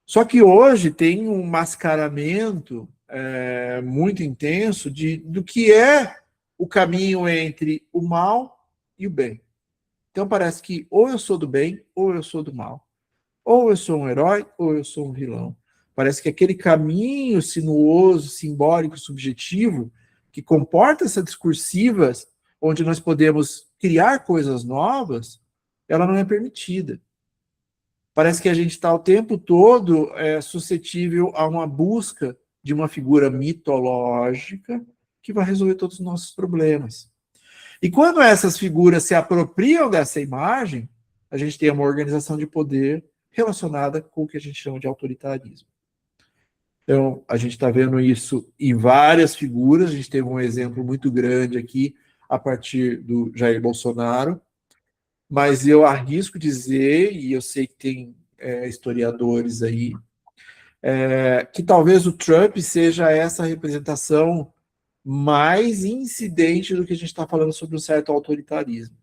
Só que hoje tem um mascaramento muito intenso do que é o caminho entre o mal e o bem. Então parece que ou eu sou do bem ou eu sou do mal. Ou eu sou um herói, ou eu sou um vilão. Parece que aquele caminho sinuoso, simbólico, subjetivo, que comporta essas discursivas, onde nós podemos criar coisas novas, ela não é permitida. Parece que a gente está o tempo todo suscetível a uma busca de uma figura mitológica que vai resolver todos os nossos problemas. E quando essas figuras se apropriam dessa imagem, a gente tem uma organização de poder relacionada com o que a gente chama de autoritarismo. Então, a gente está vendo isso em várias figuras, a gente teve um exemplo muito grande aqui, a partir do Jair Bolsonaro, mas eu arrisco dizer, e eu sei que tem historiadores aí, que talvez o Trump seja essa representação mais incidente do que a gente está falando sobre um certo autoritarismo.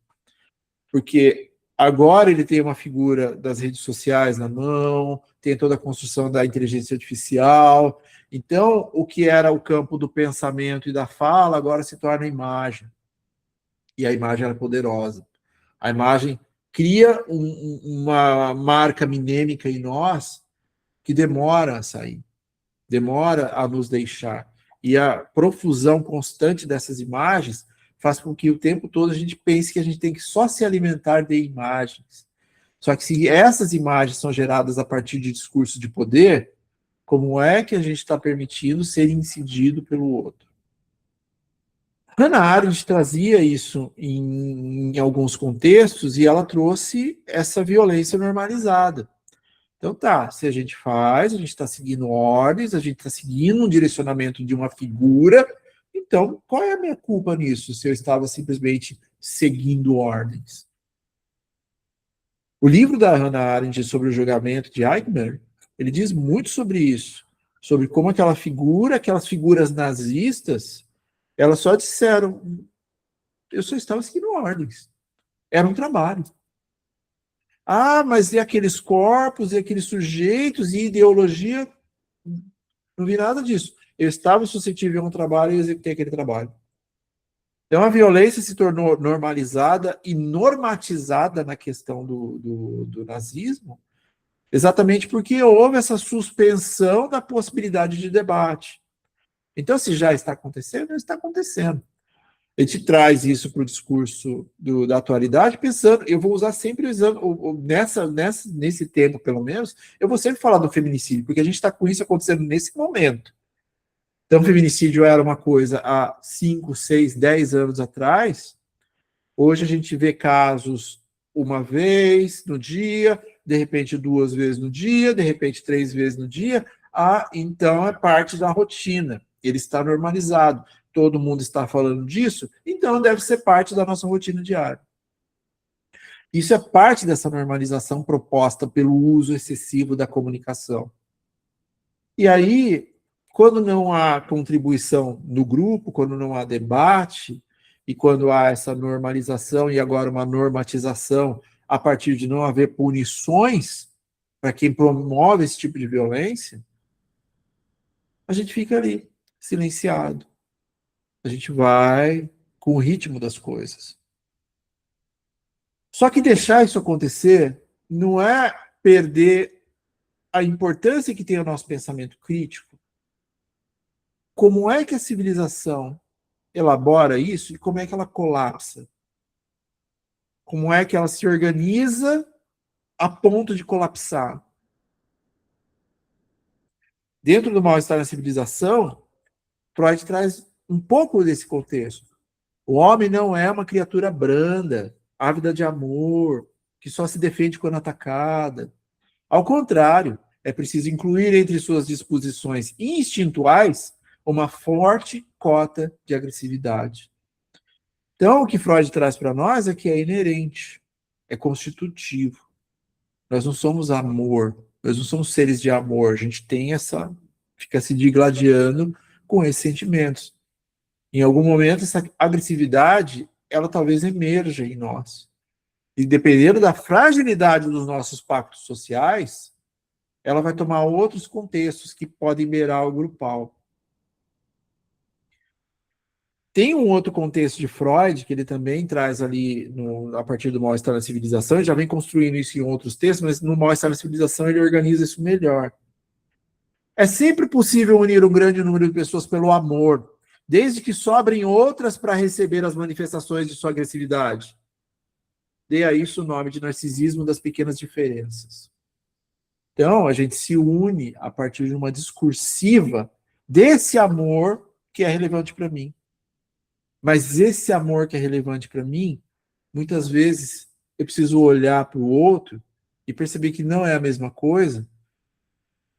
Porque agora ele tem uma figura das redes sociais na mão, tem toda a construção da inteligência artificial. Então, o que era o campo do pensamento e da fala, agora se torna imagem. E a imagem era poderosa. A imagem cria uma marca minêmica em nós que demora a sair, demora a nos deixar. E a profusão constante dessas imagens faz com que o tempo todo a gente pense que a gente tem que só se alimentar de imagens. Só que se essas imagens são geradas a partir de discurso de poder, como é que a gente está permitindo ser incidido pelo outro? Hannah Arendt trazia isso em alguns contextos e ela trouxe essa violência normalizada. Então tá, se a gente faz, a gente está seguindo ordens, a gente está seguindo um direcionamento de uma figura, então qual é a minha culpa nisso, se eu estava simplesmente seguindo ordens? O livro da Hannah Arendt sobre o julgamento de Eichmann, ele diz muito sobre isso, sobre como aquelas figuras nazistas, elas só disseram, eu só estava seguindo ordens, era um trabalho. Ah, mas e aqueles corpos, e aqueles sujeitos, e ideologia? Não vi nada disso. Eu estava suscetível a um trabalho e executei aquele trabalho. Então a violência se tornou normalizada e normatizada na questão do nazismo, exatamente porque houve essa suspensão da possibilidade de debate. Então, se já está acontecendo, está acontecendo. A gente traz isso para o discurso da atualidade, pensando, eu vou usar sempre nesse tempo, pelo menos, eu vou sempre falar do feminicídio, porque a gente está com isso acontecendo nesse momento. Então, o feminicídio era uma coisa há 5, 6, 10 anos atrás. Hoje a gente vê casos uma vez no dia, de repente 2 vezes no dia, de repente 3 vezes no dia. Então é parte da rotina. Ele está normalizado. Todo mundo está falando disso, então deve ser parte da nossa rotina diária. Isso é parte dessa normalização proposta pelo uso excessivo da comunicação. E aí, quando não há contribuição no grupo, quando não há debate, e quando há essa normalização e agora uma normatização a partir de não haver punições para quem promove esse tipo de violência, a gente fica ali, silenciado. A gente vai com o ritmo das coisas. Só que deixar isso acontecer não é perder a importância que tem o nosso pensamento crítico. Como é que a civilização elabora isso e como é que ela colapsa? Como é que ela se organiza a ponto de colapsar? Dentro do mal-estar na civilização, Freud traz um pouco desse contexto. O homem não é uma criatura branda, ávida de amor, que só se defende quando atacada. Ao contrário, é preciso incluir entre suas disposições instintuais uma forte cota de agressividade. Então, o que Freud traz para nós é que é inerente, é constitutivo. Nós não somos amor, nós não somos seres de amor. A gente tem fica se digladiando com esses sentimentos. Em algum momento, essa agressividade, ela talvez emerja em nós. E dependendo da fragilidade dos nossos pactos sociais, ela vai tomar outros contextos que podem beirar o grupal. Tem um outro contexto de Freud, que ele também traz ali a partir do Mal-Estar na Civilização, ele já vem construindo isso em outros textos, mas no Mal-Estar na Civilização ele organiza isso melhor. É sempre possível unir um grande número de pessoas pelo amor, desde que sobrem outras para receber as manifestações de sua agressividade. Dê a isso o nome de narcisismo das pequenas diferenças. Então, a gente se une a partir de uma discursiva desse amor que é relevante para mim. Mas esse amor que é relevante para mim, muitas vezes eu preciso olhar para o outro e perceber que não é a mesma coisa,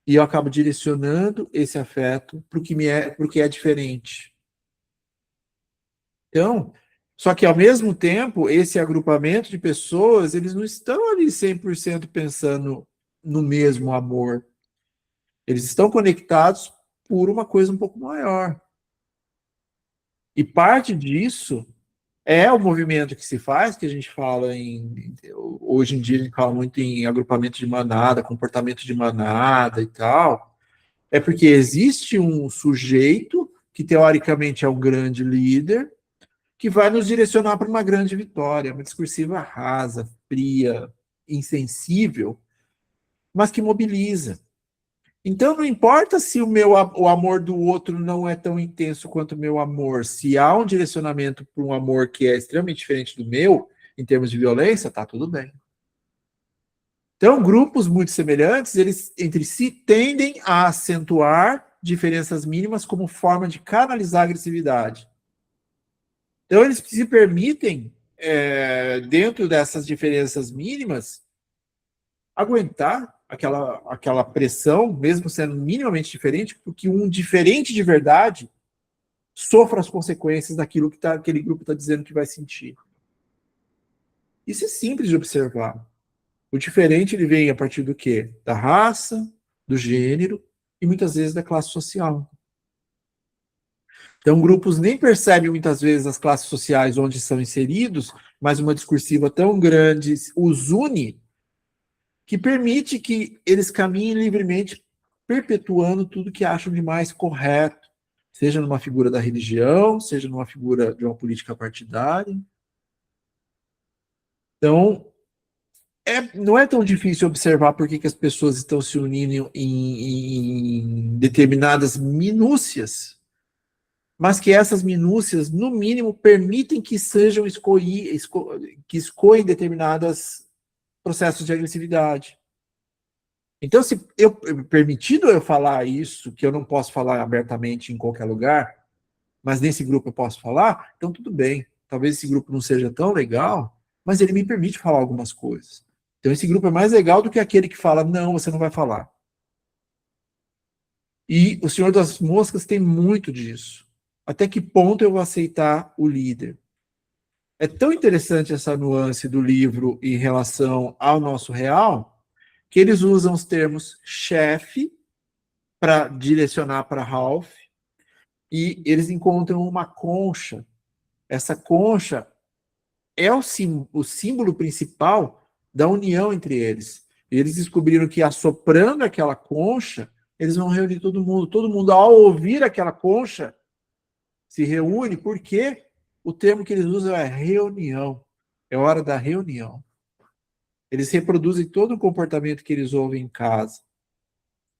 e eu acabo direcionando esse afeto para o que é diferente. Então, só que ao mesmo tempo, esse agrupamento de pessoas, eles não estão ali 100% pensando no mesmo amor. Eles estão conectados por uma coisa um pouco maior. E parte disso é o movimento que se faz, que a gente fala hoje em dia a gente fala muito em agrupamento de manada, comportamento de manada e tal. É porque existe um sujeito que teoricamente é um grande líder, que vai nos direcionar para uma grande vitória, uma discursiva rasa, fria, insensível, mas que mobiliza. Então, não importa se o amor do outro não é tão intenso quanto o meu amor, se há um direcionamento para um amor que é extremamente diferente do meu, em termos de violência, tá tudo bem. Então, grupos muito semelhantes, eles entre si tendem a acentuar diferenças mínimas como forma de canalizar a agressividade. Então, eles se permitem, dentro dessas diferenças mínimas, aguentar aquela pressão, mesmo sendo minimamente diferente, porque um diferente de verdade sofra as consequências daquilo que aquele grupo está dizendo que vai sentir. Isso é simples de observar. O diferente ele vem a partir do quê? Da raça, do gênero e muitas vezes da classe social. Então, grupos nem percebem muitas vezes as classes sociais onde são inseridos, mas uma discursiva tão grande os une que permite que eles caminhem livremente, perpetuando tudo que acham de mais correto, seja numa figura da religião, seja numa figura de uma política partidária. Então, não é tão difícil observar por que as pessoas estão se unindo em determinadas minúcias, mas que essas minúcias, no mínimo, permitem que sejam que escolhem determinados processos de agressividade. Então, se permitido eu falar isso, que eu não posso falar abertamente em qualquer lugar, mas nesse grupo eu posso falar, então tudo bem. Talvez esse grupo não seja tão legal, mas ele me permite falar algumas coisas. Então esse grupo é mais legal do que aquele que fala, não, você não vai falar. E o Senhor das Moscas tem muito disso. Até que ponto eu vou aceitar o líder? É tão interessante essa nuance do livro em relação ao nosso real, que eles usam os termos chefe para direcionar para Ralph, e eles encontram uma concha. Essa concha é o símbolo principal da união entre eles. Eles descobriram que assoprando aquela concha, eles vão reunir todo mundo. Todo mundo, ao ouvir aquela concha, se reúne, porque o termo que eles usam é reunião. É hora da reunião. Eles reproduzem todo o comportamento que eles ouvem em casa.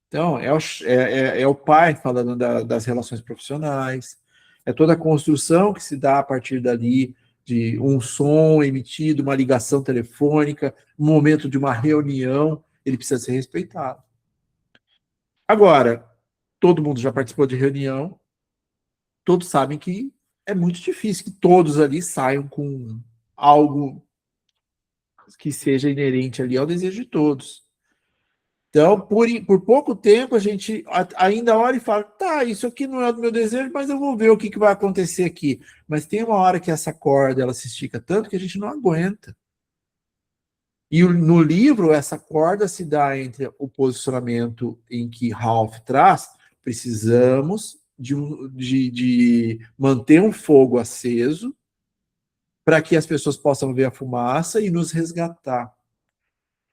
Então, é o pai falando das relações profissionais, é toda a construção que se dá a partir dali, de um som emitido, uma ligação telefônica, um momento de uma reunião, ele precisa ser respeitado. Agora, todo mundo já participou de reunião, todos sabem que é muito difícil que todos ali saiam com algo que seja inerente ali ao desejo de todos. Então, por pouco tempo, a gente ainda olha e fala, tá, isso aqui não é do meu desejo, mas eu vou ver o que vai acontecer aqui. Mas tem uma hora que essa corda ela se estica tanto que a gente não aguenta. E no livro, essa corda se dá entre o posicionamento em que Ralph traz, precisamos de manter um fogo aceso para que as pessoas possam ver a fumaça e nos resgatar.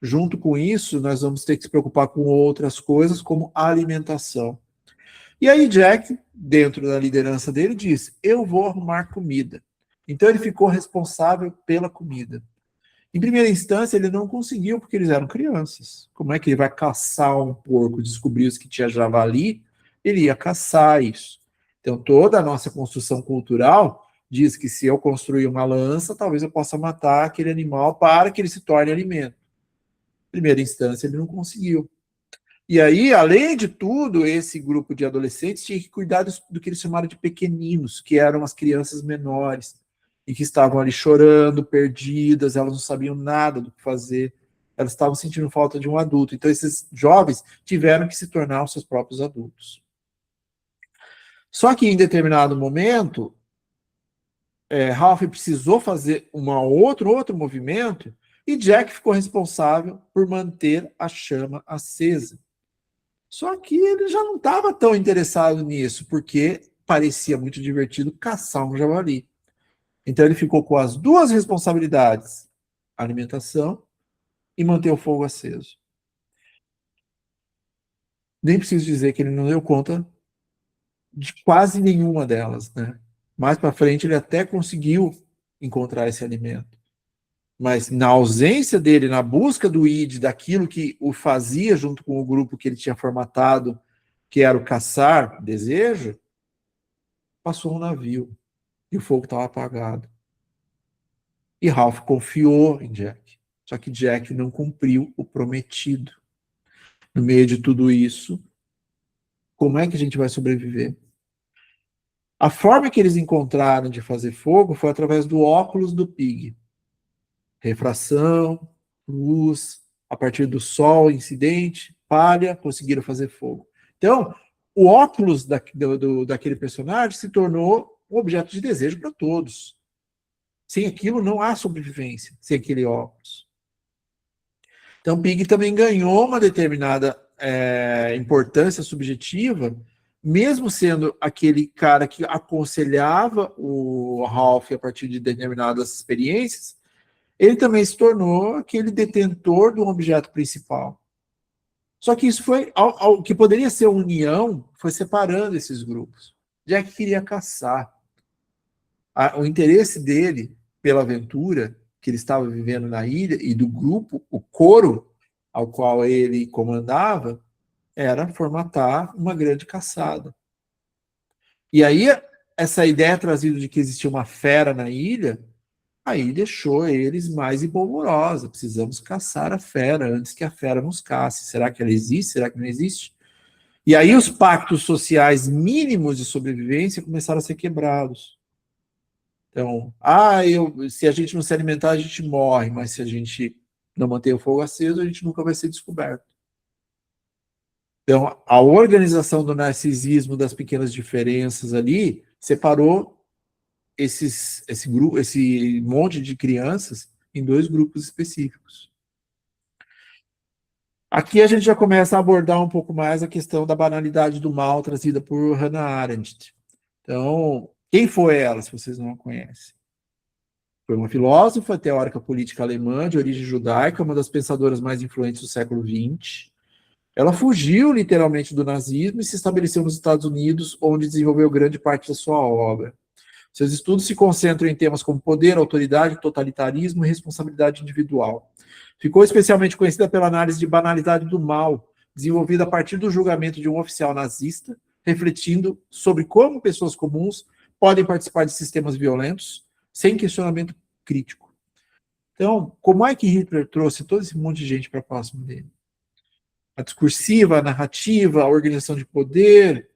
Junto com isso, nós vamos ter que se preocupar com outras coisas, como a alimentação. E aí Jack, dentro da liderança dele, diz, eu vou arrumar comida. Então ele ficou responsável pela comida. Em primeira instância, ele não conseguiu, porque eles eram crianças. Como é que ele vai caçar um porco? Descobriu que tinha javali, ele ia caçar isso. Então toda a nossa construção cultural diz que se eu construir uma lança, talvez eu possa matar aquele animal para que ele se torne alimento. Primeira instância, ele não conseguiu. E aí, além de tudo, esse grupo de adolescentes tinha que cuidar do que eles chamaram de pequeninos, que eram as crianças menores, e que estavam ali chorando, perdidas, elas não sabiam nada do que fazer, elas estavam sentindo falta de um adulto. Então, esses jovens tiveram que se tornar os seus próprios adultos. Só que, em determinado momento, Ralph precisou fazer outro movimento, e Jack ficou responsável por manter a chama acesa. Só que ele já não estava tão interessado nisso, porque parecia muito divertido caçar um javali. Então ele ficou com as duas responsabilidades, alimentação e manter o fogo aceso. Nem preciso dizer que ele não deu conta de quase nenhuma delas, né? Mais para frente ele até conseguiu encontrar esse alimento. Mas na ausência dele, na busca do id, daquilo que o fazia junto com o grupo que ele tinha formatado, que era o caçar desejo, passou um navio e o fogo estava apagado. E Ralph confiou em Jack. Só que Jack não cumpriu o prometido. No meio de tudo isso, como é que a gente vai sobreviver? A forma que eles encontraram de fazer fogo foi através do óculos do Pig. Refração, luz, a partir do sol incidente, palha, conseguiram fazer fogo. Então, o óculos daquele personagem se tornou um objeto de desejo para todos. Sem aquilo não há sobrevivência, sem aquele óculos. Então, Pig também ganhou uma determinada importância subjetiva, mesmo sendo aquele cara que aconselhava o Ralph a partir de determinadas experiências, ele também se tornou aquele detentor do objeto principal. Só que isso foi, ao que poderia ser união, foi separando esses grupos. Jack queria caçar. O interesse dele pela aventura que ele estava vivendo na ilha e do grupo, o coro ao qual ele comandava, era formatar uma grande caçada. E aí essa ideia trazida de que existia uma fera na ilha, aí deixou eles mais empolvorosa. Precisamos caçar a fera antes que a fera nos casse. Será que ela existe? Será que não existe? E aí os pactos sociais mínimos de sobrevivência começaram a ser quebrados. Então, se a gente não se alimentar, a gente morre, mas se a gente não manter o fogo aceso, a gente nunca vai ser descoberto. Então, a organização do narcisismo, das pequenas diferenças ali, separou esse monte de crianças em 2 grupos específicos. Aqui a gente já começa a abordar um pouco mais a questão da banalidade do mal trazida por Hannah Arendt. Então, quem foi ela, se vocês não a conhecem? Foi uma filósofa, teórica política alemã, de origem judaica, uma das pensadoras mais influentes do século XX. Ela fugiu, literalmente, do nazismo e se estabeleceu nos Estados Unidos, onde desenvolveu grande parte da sua obra. Seus estudos se concentram em temas como poder, autoridade, totalitarismo e responsabilidade individual. Ficou especialmente conhecida pela análise de banalidade do mal, desenvolvida a partir do julgamento de um oficial nazista, refletindo sobre como pessoas comuns podem participar de sistemas violentos sem questionamento crítico. Então, como é que Hitler trouxe todo esse monte de gente para próximo dele? A discursiva, a narrativa, a organização de poder,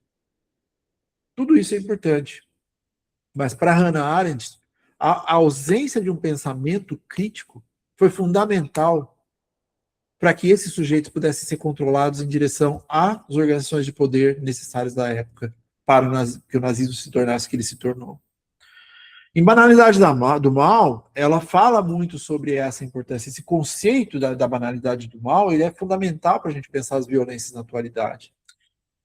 tudo isso é importante. Mas para Hannah Arendt, a ausência de um pensamento crítico foi fundamental para que esses sujeitos pudessem ser controlados em direção às organizações de poder necessárias da época para que o nazismo se tornasse o que ele se tornou. Em Banalidade do Mal, ela fala muito sobre essa importância. Esse conceito da banalidade do mal, ele é fundamental para a gente pensar as violências na atualidade.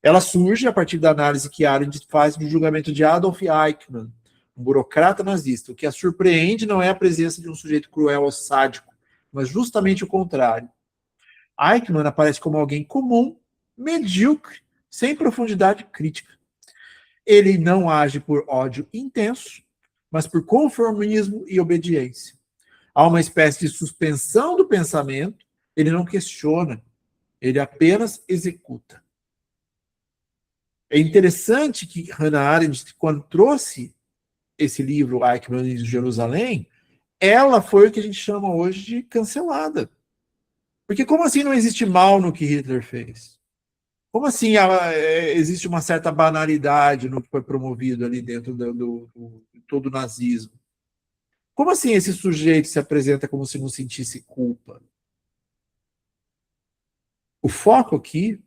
Ela surge a partir da análise que Arendt faz do julgamento de Adolf Eichmann, um burocrata nazista. O que a surpreende não é a presença de um sujeito cruel ou sádico, mas justamente o contrário. Eichmann aparece como alguém comum, medíocre, sem profundidade crítica. Ele não age por ódio intenso, mas por conformismo e obediência. Há uma espécie de suspensão do pensamento, ele não questiona, ele apenas executa. É interessante que Hannah Arendt, quando trouxe esse livro, Eichmann em Jerusalém, ela foi o que a gente chama hoje de cancelada. Porque como assim não existe mal no que Hitler fez? Como assim existe uma certa banalidade no que foi promovido ali dentro de todo o nazismo? Como assim esse sujeito se apresenta como se não sentisse culpa? O foco aqui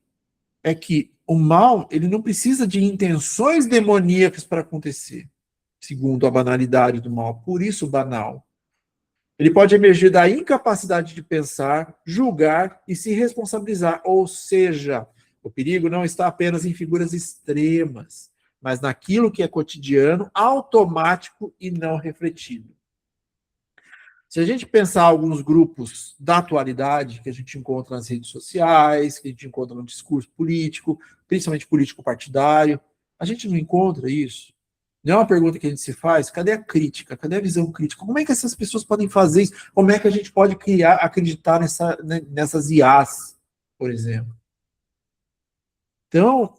é que o mal, ele não precisa de intenções demoníacas para acontecer, segundo a banalidade do mal. Por isso, banal. Ele pode emergir da incapacidade de pensar, julgar e se responsabilizar. Ou seja, o perigo não está apenas em figuras extremas, mas naquilo que é cotidiano, automático e não refletido. Se a gente pensar alguns grupos da atualidade que a gente encontra nas redes sociais, que a gente encontra no discurso político, principalmente político partidário, a gente não encontra isso. Não é uma pergunta que a gente se faz, cadê a crítica? Cadê a visão crítica? Como é que essas pessoas podem fazer isso? Como é que a gente pode acreditar nessas IAs, por exemplo? Então,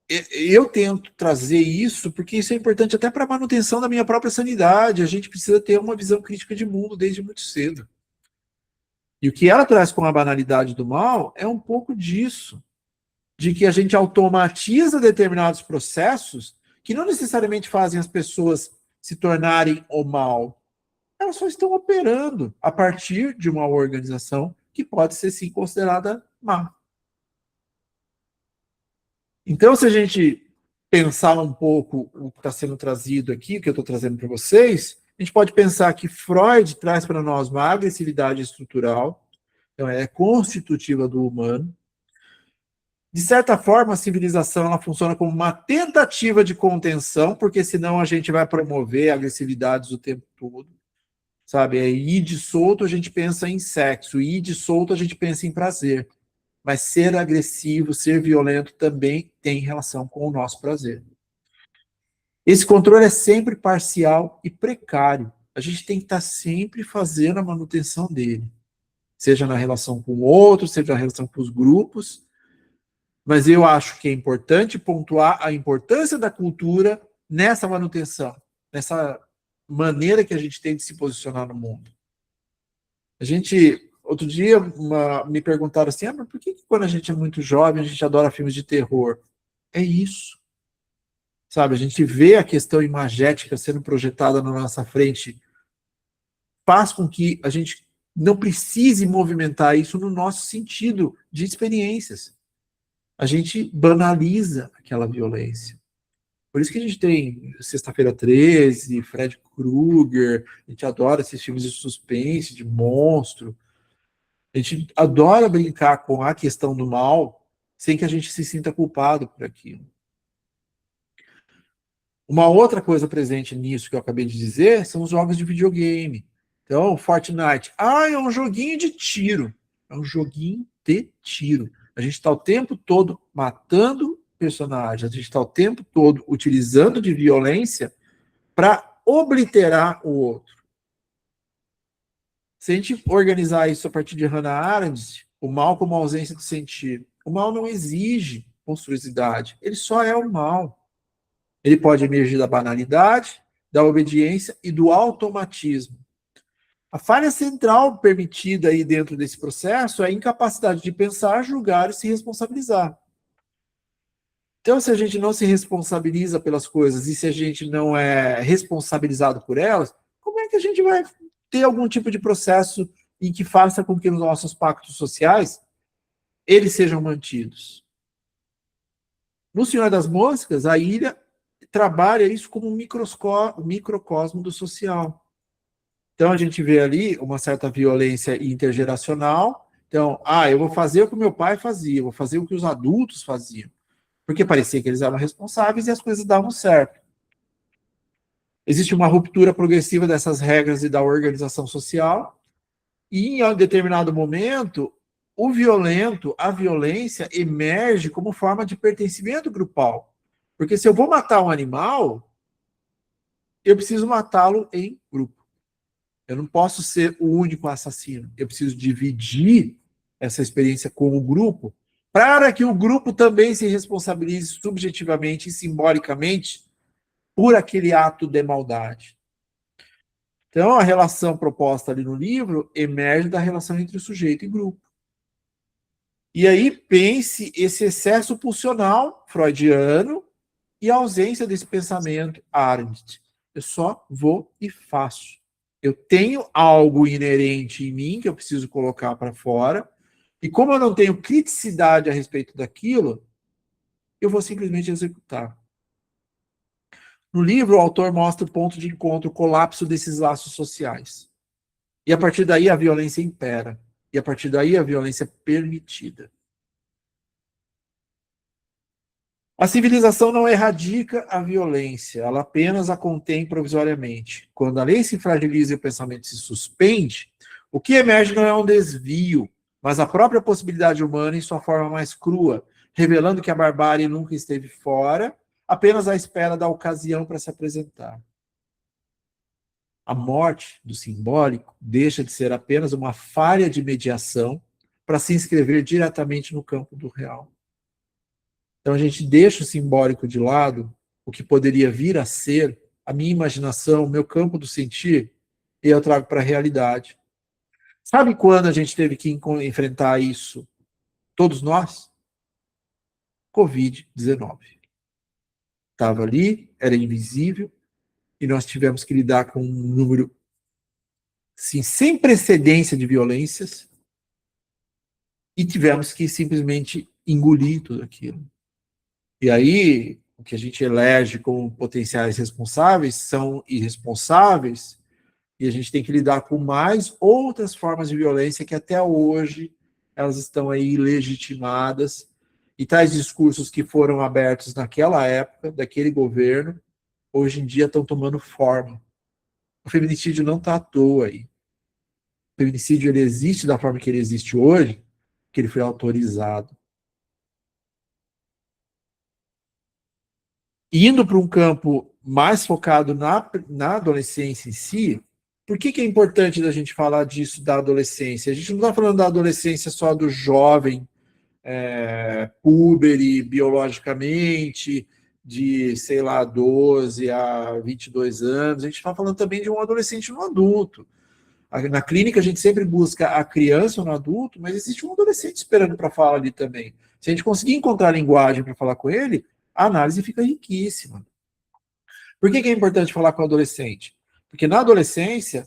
eu tento trazer isso porque isso é importante até para a manutenção da minha própria sanidade. A gente precisa ter uma visão crítica de mundo desde muito cedo. E o que ela traz com a banalidade do mal é um pouco disso, de que a gente automatiza determinados processos que não necessariamente fazem as pessoas se tornarem o mal. Elas só estão operando a partir de uma organização que pode ser, sim, considerada má. Então, se a gente pensar um pouco o que está sendo trazido aqui, o que eu estou trazendo para vocês, a gente pode pensar que Freud traz para nós uma agressividade estrutural, então é constitutiva do humano. De certa forma, a civilização ela funciona como uma tentativa de contenção, porque senão a gente vai promover agressividades o tempo todo. Sabe, ir de solto a gente pensa em sexo, ir de solto a gente pensa em prazer. Mas ser agressivo, ser violento também tem relação com o nosso prazer. Esse controle é sempre parcial e precário. A gente tem que estar sempre fazendo a manutenção dele. Seja na relação com o outro, seja na relação com os grupos. Mas eu acho que é importante pontuar a importância da cultura nessa manutenção, nessa maneira que a gente tem de se posicionar no mundo. Outro dia, me perguntaram assim, mas por que quando a gente é muito jovem, a gente adora filmes de terror? É isso. Sabe, a gente vê a questão imagética sendo projetada na nossa frente, faz com que a gente não precise movimentar isso no nosso sentido de experiências. A gente banaliza aquela violência. Por isso que a gente tem Sexta-feira 13, Fred Krueger, a gente adora esses filmes de suspense, de monstro. A gente adora brincar com a questão do mal sem que a gente se sinta culpado por aquilo. Uma outra coisa presente nisso que eu acabei de dizer são os jogos de videogame. Então, Fortnite. É um joguinho de tiro. É um joguinho de tiro. A gente está o tempo todo matando personagens. A gente está o tempo todo utilizando de violência para obliterar o outro. Se a gente organizar isso a partir de Hannah Arendt, o mal como ausência de sentir. O mal não exige monstruosidade. Ele só é o mal. Ele pode emergir da banalidade, da obediência e do automatismo. A falha central permitida aí dentro desse processo é a incapacidade de pensar, julgar e se responsabilizar. Então, se a gente não se responsabiliza pelas coisas e se a gente não é responsabilizado por elas, como é que a gente vai ter algum tipo de processo em que faça com que os nossos pactos sociais eles sejam mantidos? No Senhor das Moscas, a ilha trabalha isso como um microcosmo do social. Então, a gente vê ali uma certa violência intergeracional. Então, eu vou fazer o que o meu pai fazia, eu vou fazer o que os adultos faziam. Porque parecia que eles eram responsáveis e as coisas davam certo. Existe uma ruptura progressiva dessas regras e da organização social. E, em um determinado momento, a violência emerge como forma de pertencimento grupal. Porque se eu vou matar um animal, eu preciso matá-lo em grupo. Eu não posso ser o único assassino. Eu preciso dividir essa experiência com o grupo para que o grupo também se responsabilize subjetivamente e simbolicamente por aquele ato de maldade. Então, a relação proposta ali no livro emerge da relação entre o sujeito e grupo. E aí, pense esse excesso pulsional freudiano e a ausência desse pensamento Arendt. Eu só vou e faço. Eu tenho algo inerente em mim que eu preciso colocar para fora, e como eu não tenho criticidade a respeito daquilo, eu vou simplesmente executar. No livro, o autor mostra o ponto de encontro, o colapso desses laços sociais. E a partir daí a violência impera. E a partir daí a violência é permitida. A civilização não erradica a violência, ela apenas a contém provisoriamente. Quando a lei se fragiliza e o pensamento se suspende, o que emerge não é um desvio, mas a própria possibilidade humana em sua forma mais crua, revelando que a barbárie nunca esteve fora, apenas à espera da ocasião para se apresentar. A morte do simbólico deixa de ser apenas uma falha de mediação para se inscrever diretamente no campo do real. Então a gente deixa o simbólico de lado, o que poderia vir a ser, a minha imaginação, o meu campo do sentir, e eu trago para a realidade. Sabe quando a gente teve que enfrentar isso? Todos nós? Covid-19. Estava ali, era invisível, e nós tivemos que lidar com um número assim, sem precedência de violências, e tivemos que simplesmente engolir tudo aquilo. E aí, o que a gente elege como potenciais responsáveis são irresponsáveis, e a gente tem que lidar com mais outras formas de violência que até hoje elas estão aí legitimadas, e tais discursos que foram abertos naquela época, daquele governo, hoje em dia estão tomando forma. O feminicídio não está à toa aí. O feminicídio ele existe da forma que ele existe hoje, que ele foi autorizado. Indo para um campo mais focado na adolescência em si, por que é importante a gente falar disso da adolescência? A gente não está falando da adolescência só do jovem, púbere, biologicamente, de, sei lá, 12 a 22 anos, a gente está falando também de um adolescente e um adulto. Na clínica a gente sempre busca a criança ou no adulto, mas existe um adolescente esperando para falar ali também. Se a gente conseguir encontrar linguagem para falar com ele, a análise fica riquíssima. Por que é importante falar com o adolescente? Porque na adolescência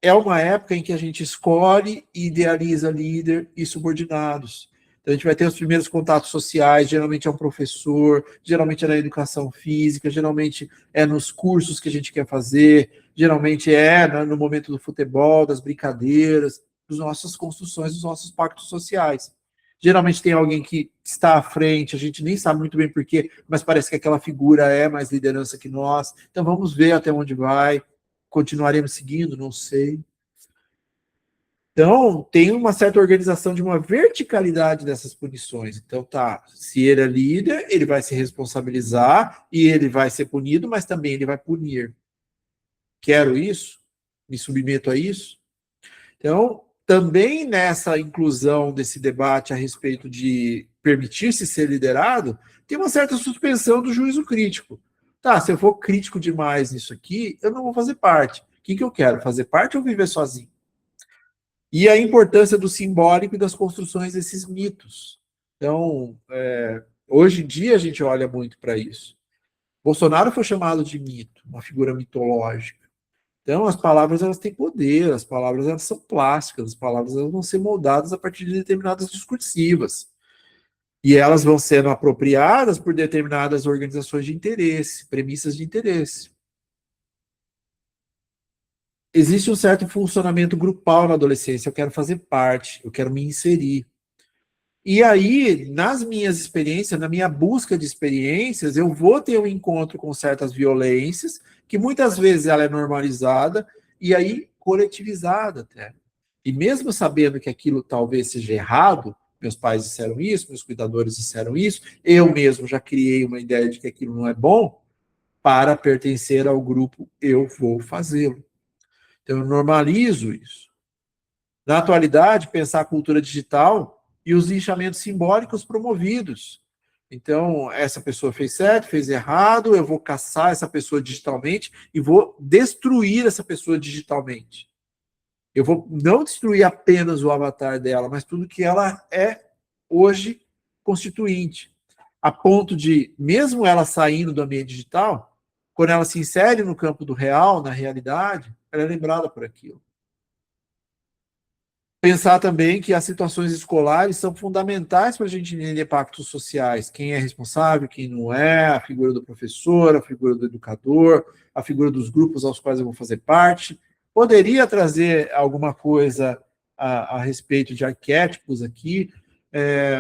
é uma época em que a gente escolhe e idealiza líder e subordinados. Então, a gente vai ter os primeiros contatos sociais, geralmente é um professor, geralmente é na educação física, geralmente é nos cursos que a gente quer fazer, geralmente é no momento do futebol, das brincadeiras, das nossas construções, dos nossos pactos sociais. Geralmente tem alguém que está à frente, a gente nem sabe muito bem porquê, mas parece que aquela figura é mais liderança que nós. Então vamos ver até onde vai. Continuaremos seguindo? Não sei. Então, tem uma certa organização de uma verticalidade dessas punições. Então, tá, se ele é líder, ele vai se responsabilizar e ele vai ser punido, mas também ele vai punir. Quero isso? Me submeto a isso? Então, também nessa inclusão desse debate a respeito de permitir-se ser liderado, tem uma certa suspensão do juízo crítico. Tá, se eu for crítico demais nisso aqui, eu não vou fazer parte. O que eu quero? Fazer parte ou viver sozinho? E a importância do simbólico e das construções desses mitos. Então, hoje em dia a gente olha muito para isso. Bolsonaro foi chamado de mito, uma figura mitológica. Então, as palavras elas têm poder, as palavras elas são plásticas, as palavras elas vão ser moldadas a partir de determinadas discursivas. E elas vão sendo apropriadas por determinadas organizações de interesse, premissas de interesse. Existe um certo funcionamento grupal na adolescência, eu quero fazer parte, eu quero me inserir. E aí, nas minhas experiências, na minha busca de experiências, eu vou ter um encontro com certas violências, que muitas vezes ela é normalizada, e aí coletivizada até. E mesmo sabendo que aquilo talvez seja errado, meus pais disseram isso, meus cuidadores disseram isso, eu mesmo já criei uma ideia de que aquilo não é bom, para pertencer ao grupo, eu vou fazê-lo. Então, eu normalizo isso. Na atualidade, pensar a cultura digital e os linchamentos simbólicos promovidos. Então, essa pessoa fez certo, fez errado, eu vou caçar essa pessoa digitalmente e vou destruir essa pessoa digitalmente. Eu vou não destruir apenas o avatar dela, mas tudo que ela é hoje constituinte. A ponto de, mesmo ela saindo do ambiente digital, quando ela se insere no campo do real, na realidade, ela é lembrada por aquilo. Pensar também que as situações escolares são fundamentais para a gente entender pactos sociais. Quem é responsável, quem não é, a figura do professor, a figura do educador, a figura dos grupos aos quais eu vou fazer parte. Poderia trazer alguma coisa a respeito de arquétipos aqui,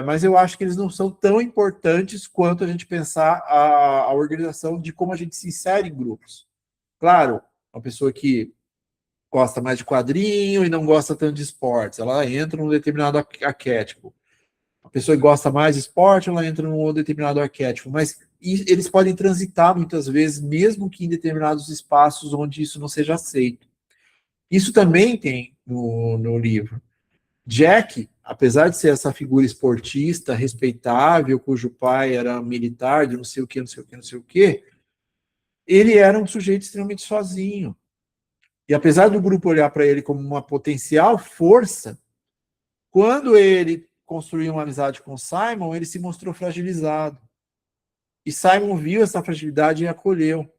mas eu acho que eles não são tão importantes quanto a gente pensar a organização de como a gente se insere em grupos. Claro, uma pessoa que gosta mais de quadrinho e não gosta tanto de esportes, ela entra num determinado arquétipo. A pessoa que gosta mais de esporte, ela entra num outro determinado arquétipo, mas eles podem transitar muitas vezes, mesmo que em determinados espaços onde isso não seja aceito. Isso também tem no livro. Jack, apesar de ser essa figura esportista, respeitável, cujo pai era militar, de não sei o que, não sei o que, não sei o que, ele era um sujeito extremamente sozinho. E apesar do grupo olhar para ele como uma potencial força, quando ele construiu uma amizade com Simon, ele se mostrou fragilizado. E Simon viu essa fragilidade e acolheu.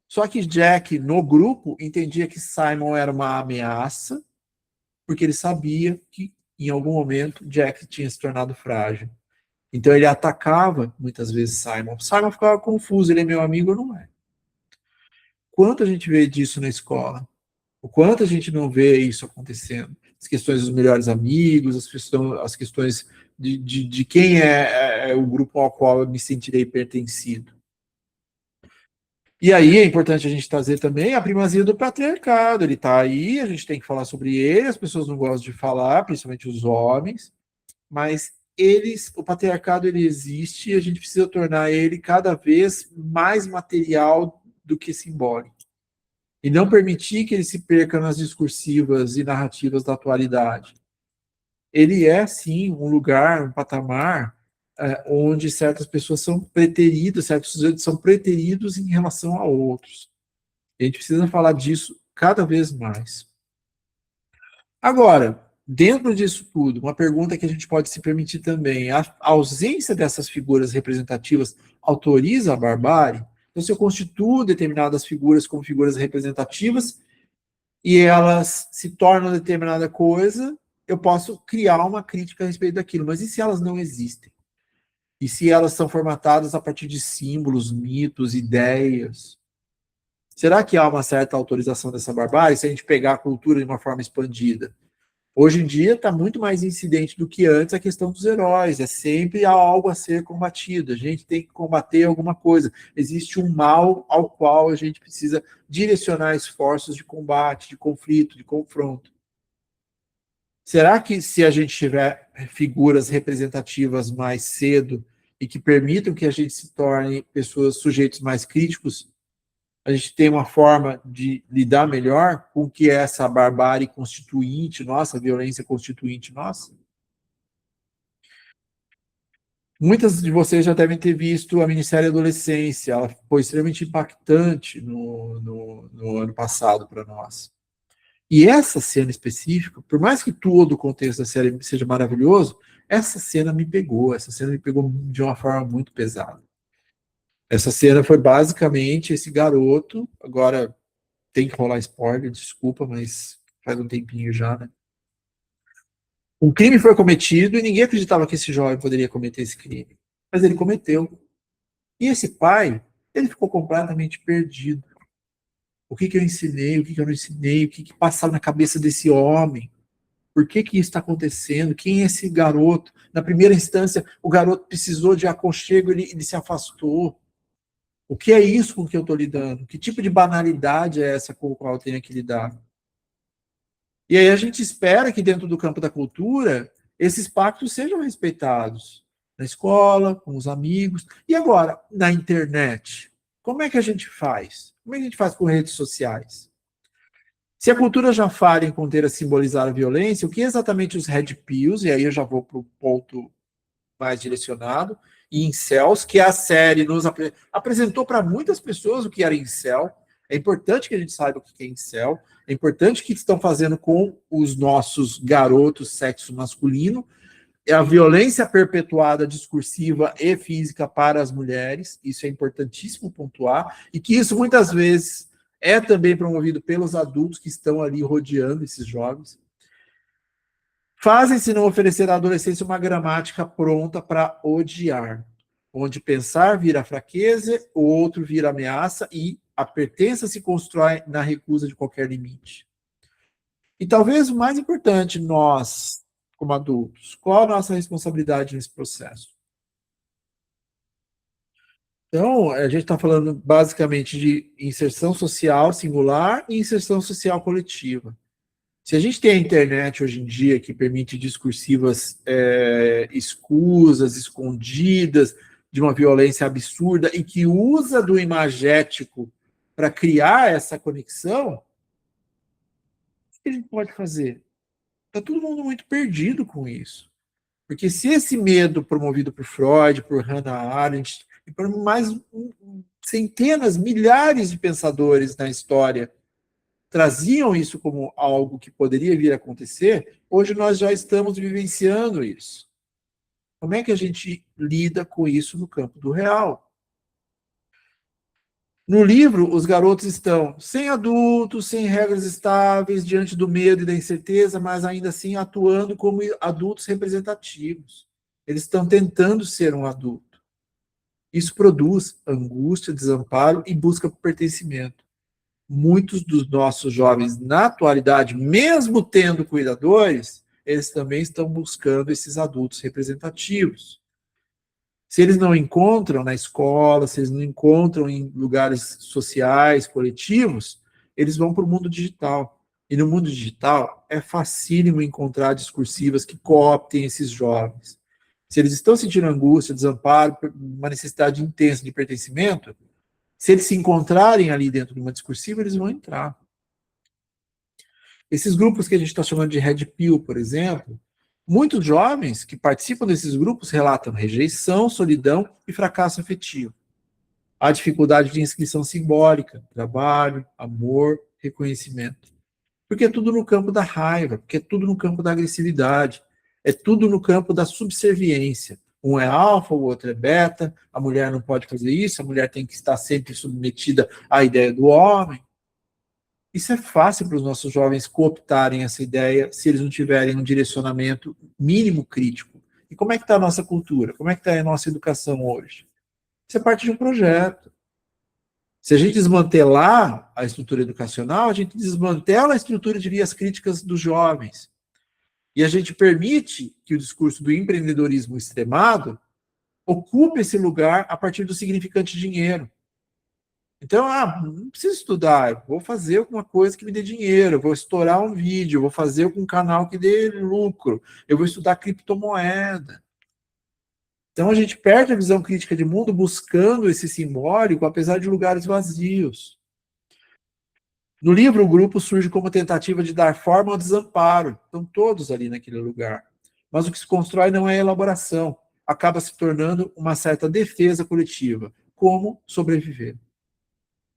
Só que Jack, no grupo, entendia que Simon era uma ameaça, porque ele sabia que, em algum momento, Jack tinha se tornado frágil. Então ele atacava, muitas vezes, Simon. Simon ficava confuso, ele é meu amigo ou não é? Quanto a gente vê disso na escola? O quanto a gente não vê isso acontecendo? As questões dos melhores amigos, as questões de quem é o grupo ao qual eu me sentirei pertencido. E aí é importante a gente trazer também a primazia do patriarcado. Ele está aí, a gente tem que falar sobre ele, as pessoas não gostam de falar, principalmente os homens, mas o patriarcado ele existe e a gente precisa tornar ele cada vez mais material do que simbólico. E não permitir que ele se perca nas discursivas e narrativas da atualidade. Ele é, sim, um lugar, um patamar onde certas pessoas são preteridas, certos sujeitos são preteridos em relação a outros. A gente precisa falar disso cada vez mais. Agora, dentro disso tudo, uma pergunta que a gente pode se permitir também: a ausência dessas figuras representativas autoriza a barbárie? Então, se eu constituo determinadas figuras como figuras representativas e elas se tornam determinada coisa, eu posso criar uma crítica a respeito daquilo. Mas e se elas não existem? E se elas são formatadas a partir de símbolos, mitos, ideias? Será que há uma certa autorização dessa barbárie se a gente pegar a cultura de uma forma expandida? Hoje em dia está muito mais incidente do que antes a questão dos heróis. É sempre algo a ser combatido. A gente tem que combater alguma coisa. Existe um mal ao qual a gente precisa direcionar esforços de combate, de conflito, de confronto. Será que se a gente tiver figuras representativas mais cedo e que permitam que a gente se torne pessoas, sujeitos mais críticos, a gente tem uma forma de lidar melhor com o que é essa barbárie constituinte nossa, violência constituinte nossa? Muitas de vocês já devem ter visto a minissérie Adolescência. Ela foi extremamente impactante no ano passado para nós. E essa cena específica, por mais que todo o contexto da série seja maravilhoso, essa cena me pegou de uma forma muito pesada. Essa cena foi basicamente esse garoto, agora tem que rolar spoiler, desculpa, mas faz um tempinho já, né? Um crime foi cometido e ninguém acreditava que esse jovem poderia cometer esse crime. Mas ele cometeu. E esse pai, ele ficou completamente perdido. O que eu ensinei, o que eu não ensinei, o que passava na cabeça desse homem? Por que isso está acontecendo? Quem é esse garoto? Na primeira instância, o garoto precisou de aconchego, ele se afastou. O que é isso com que eu estou lidando? Que tipo de banalidade é essa com a qual eu tenho que lidar? E aí a gente espera que dentro do campo da cultura, esses pactos sejam respeitados. Na escola, com os amigos. E agora, na internet? Como é que a gente faz? Como é que a gente faz com redes sociais? Se a cultura já fala em conter a simbolizar a violência, o que exatamente os red pills, e aí eu já vou para o ponto mais direcionado, e incels, que a série nos apresentou para muitas pessoas o que era incel. É importante que a gente saiba o que é incel, é importante que estão fazendo com os nossos garotos sexo masculino, é a violência perpetuada discursiva e física para as mulheres, isso é importantíssimo pontuar, e que isso muitas vezes é também promovido pelos adultos que estão ali rodeando esses jovens. Fazem-se não oferecer à adolescência uma gramática pronta para odiar, onde pensar vira fraqueza, o outro vira ameaça e a pertença se constrói na recusa de qualquer limite. E talvez o mais importante, nós, como adultos, qual a nossa responsabilidade nesse processo? Então, a gente está falando basicamente de inserção social singular e inserção social coletiva. Se a gente tem a internet hoje em dia que permite discursivas escusas, escondidas, de uma violência absurda e que usa do imagético para criar essa conexão, o que a gente pode fazer? Está todo mundo muito perdido com isso. Porque se esse medo promovido por Freud, por Hannah Arendt, e por mais centenas, milhares de pensadores na história traziam isso como algo que poderia vir a acontecer, hoje nós já estamos vivenciando isso. Como é que a gente lida com isso no campo do real? No livro, os garotos estão sem adultos, sem regras estáveis, diante do medo e da incerteza, mas ainda assim atuando como adultos representativos. Eles estão tentando ser um adulto. Isso produz angústia, desamparo e busca por pertencimento. Muitos dos nossos jovens, na atualidade, mesmo tendo cuidadores, eles também estão buscando esses adultos representativos. Se eles não encontram na escola, se eles não encontram em lugares sociais, coletivos, eles vão para o mundo digital. E no mundo digital é facílimo encontrar discursivas que cooptem esses jovens. Se eles estão sentindo angústia, desamparo, uma necessidade intensa de pertencimento, se eles se encontrarem ali dentro de uma discursiva, eles vão entrar. Esses grupos que a gente está chamando de Red Pill, por exemplo, Muitos jovens que participam desses grupos relatam rejeição, solidão e fracasso afetivo. Há dificuldade de inscrição simbólica, trabalho, amor, reconhecimento. Porque é tudo no campo da raiva, porque é tudo no campo da agressividade, é tudo no campo da subserviência. Um é alfa, o outro é beta, a mulher não pode fazer isso, a mulher tem que estar sempre submetida à ideia do homem. Isso é fácil para os nossos jovens cooptarem essa ideia se eles não tiverem um direcionamento mínimo crítico. E como é que está a nossa cultura? Como é que está a nossa educação hoje? Isso é parte de um projeto. Se a gente desmantelar a estrutura educacional, a gente desmantela a estrutura de vias críticas dos jovens. E a gente permite que o discurso do empreendedorismo extremado ocupe esse lugar a partir do significante dinheiro. Então, não preciso estudar, eu vou fazer alguma coisa que me dê dinheiro, eu vou estourar um vídeo, eu vou fazer um canal que dê lucro, eu vou estudar criptomoeda. Então, a gente perde a visão crítica de mundo buscando esse simbólico, apesar de lugares vazios. No livro, o grupo surge como tentativa de dar forma ao desamparo. Estão todos ali naquele lugar. Mas o que se constrói não é elaboração. Acaba se tornando uma certa defesa coletiva. Como sobreviver.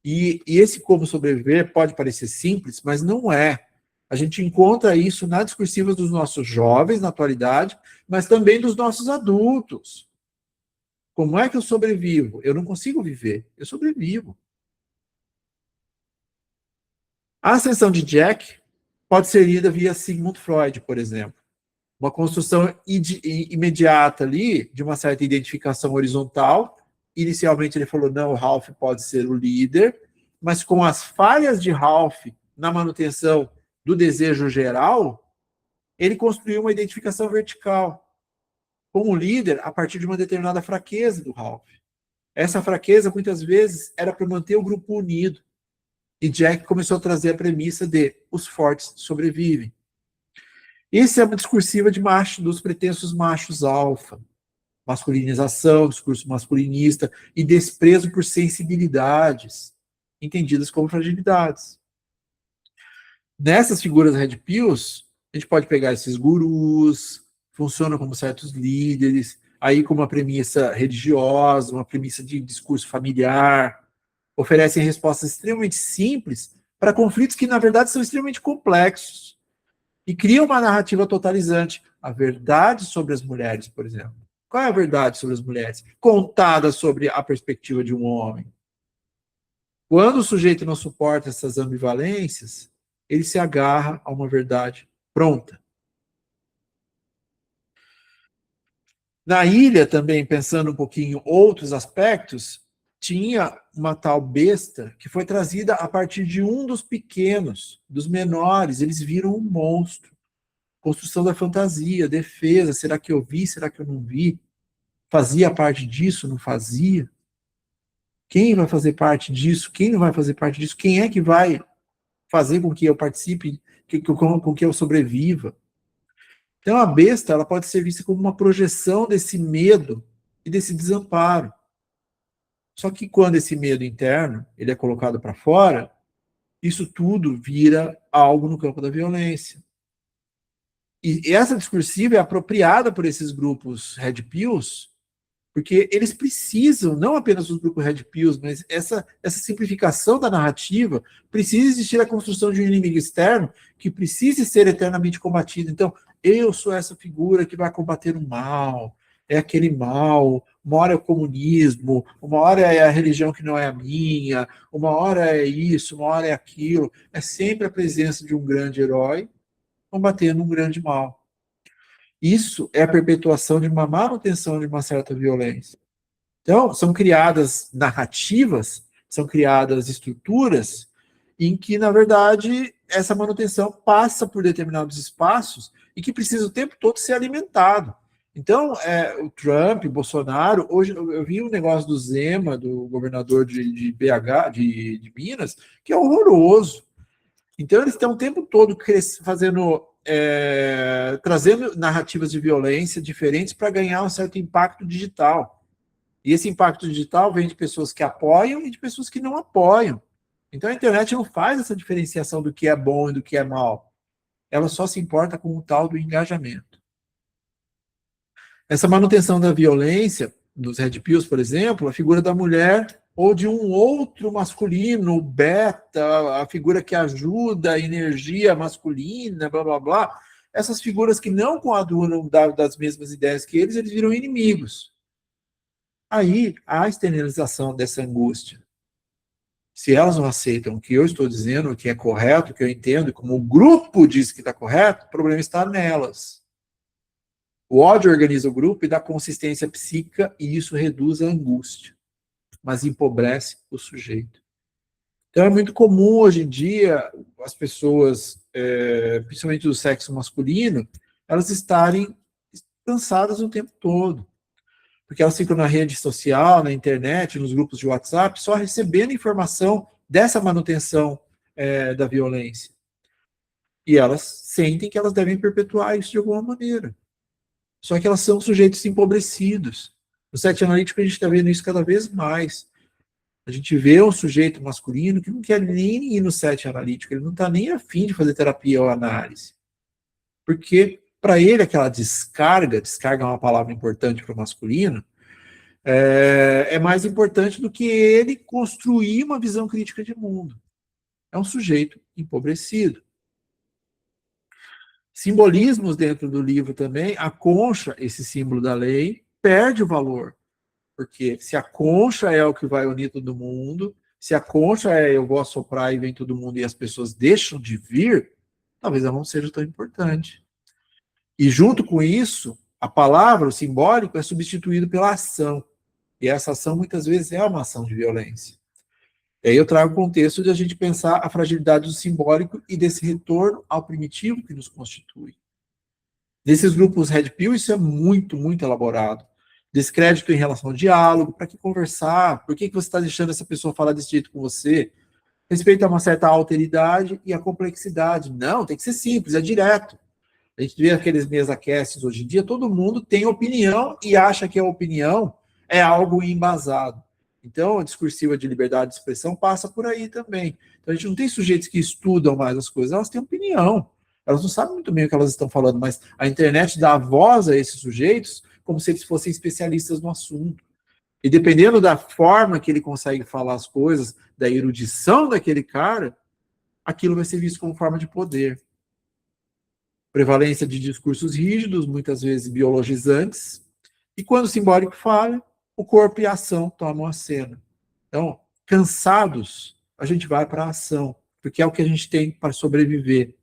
E esse como sobreviver pode parecer simples, mas não é. A gente encontra isso na discursiva dos nossos jovens, na atualidade, mas também dos nossos adultos. Como é que eu sobrevivo? Eu não consigo viver, eu sobrevivo. A ascensão de Jack pode ser lida via Sigmund Freud, por exemplo. Uma construção imediata ali, de uma certa identificação horizontal. Inicialmente ele falou, não, o Ralph pode ser o líder, mas com as falhas de Ralph na manutenção do desejo geral, ele construiu uma identificação vertical como líder a partir de uma determinada fraqueza do Ralph. Essa fraqueza, muitas vezes, era para manter o grupo unido. E Jack começou a trazer a premissa de os fortes sobrevivem. Essa é uma discursiva de macho, dos pretensos machos alfa. Masculinização, discurso masculinista e desprezo por sensibilidades, entendidas como fragilidades. Nessas figuras red pills, a gente pode pegar esses gurus, funcionam como certos líderes, aí com uma premissa religiosa, uma premissa de discurso familiar, oferecem respostas extremamente simples para conflitos que, na verdade, são extremamente complexos e criam uma narrativa totalizante. A verdade sobre as mulheres, por exemplo. Qual é a verdade sobre as mulheres? Contada sobre a perspectiva de um homem. Quando o sujeito não suporta essas ambivalências, ele se agarra a uma verdade pronta. Na ilha também, pensando um pouquinho outros aspectos, tinha uma tal besta que foi trazida a partir de um dos pequenos, dos menores. Eles viram um monstro. Construção da fantasia, defesa. Será que eu vi? Será que eu não vi? Fazia parte disso? Não fazia? Quem vai fazer parte disso? Quem não vai fazer parte disso? Quem é que vai fazer com que eu participe, com que eu sobreviva? Então, a besta ela pode ser vista como uma projeção desse medo e desse desamparo. Só que quando esse medo interno ele é colocado para fora, isso tudo vira algo no campo da violência. E essa discursiva é apropriada por esses grupos red pills, porque eles precisam, não apenas os grupos red pills, mas essa simplificação da narrativa, precisa existir a construção de um inimigo externo que precise ser eternamente combatido. Então, eu sou essa figura que vai combater o mal, é aquele mal, uma hora é o comunismo, uma hora é a religião que não é a minha, uma hora é isso, uma hora é aquilo. É sempre a presença de um grande herói combatendo um grande mal. Isso é a perpetuação de uma manutenção de uma certa violência. Então, são criadas narrativas, são criadas estruturas em que, na verdade, essa manutenção passa por determinados espaços e que precisa o tempo todo ser alimentado. Então, o Trump, Bolsonaro, hoje eu vi um negócio do Zema, do governador de BH, de Minas, que é horroroso. Então, eles estão o tempo todo fazendo, trazendo narrativas de violência diferentes para ganhar um certo impacto digital. E esse impacto digital vem de pessoas que apoiam e de pessoas que não apoiam. Então, a internet não faz essa diferenciação do que é bom e do que é mal. Ela só se importa com o tal do engajamento. Essa manutenção da violência, nos Red Pills, por exemplo, a figura da mulher ou de um outro masculino, beta, a figura que ajuda a energia masculina, blá, blá, blá, essas figuras que não coadunam das mesmas ideias que eles viram inimigos. Aí, há a externalização dessa angústia. Se elas não aceitam o que eu estou dizendo, o que é correto, o que eu entendo, como o grupo diz que está correto, o problema está nelas. O ódio organiza o grupo e dá consistência psíquica, e isso reduz a angústia, mas empobrece o sujeito. Então é muito comum hoje em dia as pessoas, principalmente do sexo masculino, elas estarem cansadas o tempo todo. Porque elas ficam na rede social, na internet, nos grupos de WhatsApp, só recebendo informação dessa manutenção da violência. E elas sentem que elas devem perpetuar isso de alguma maneira. Só que elas são sujeitos empobrecidos. No set analítico a gente está vendo isso cada vez mais. A gente vê um sujeito masculino que não quer nem ir no set analítico, ele não está nem afim de fazer terapia ou análise. Porque, para ele, aquela descarga é uma palavra importante para o masculino, é mais importante do que ele construir uma visão crítica de mundo. É um sujeito empobrecido. Simbolismos dentro do livro também, a concha, esse símbolo da lei, perde o valor. Porque se a concha é o que vai unir todo mundo, se a concha é eu vou assoprar e vem todo mundo e as pessoas deixam de vir, talvez ela não seja tão importante. E junto com isso, a palavra, o simbólico, é substituído pela ação. E essa ação muitas vezes é uma ação de violência. E aí eu trago o contexto de a gente pensar a fragilidade do simbólico e desse retorno ao primitivo que nos constitui. Nesses grupos Red Pill, isso é muito, muito elaborado. Descrédito em relação ao diálogo, para que conversar? Por que você está deixando essa pessoa falar desse jeito com você? Respeito a uma certa alteridade e a complexidade. Não, tem que ser simples, é direto. A gente vê aqueles mesa-casts hoje em dia, todo mundo tem opinião e acha que a opinião é algo embasado. Então, a discursiva de liberdade de expressão passa por aí também. Então, a gente não tem sujeitos que estudam mais as coisas, elas têm opinião. Elas não sabem muito bem o que elas estão falando, mas a internet dá voz a esses sujeitos como se eles fossem especialistas no assunto. E dependendo da forma que ele consegue falar as coisas, da erudição daquele cara, aquilo vai ser visto como forma de poder. Prevalência de discursos rígidos, muitas vezes biologizantes, e quando o simbólico falha, o corpo e a ação tomam a cena. Então, cansados, a gente vai para a ação, porque é o que a gente tem para sobreviver.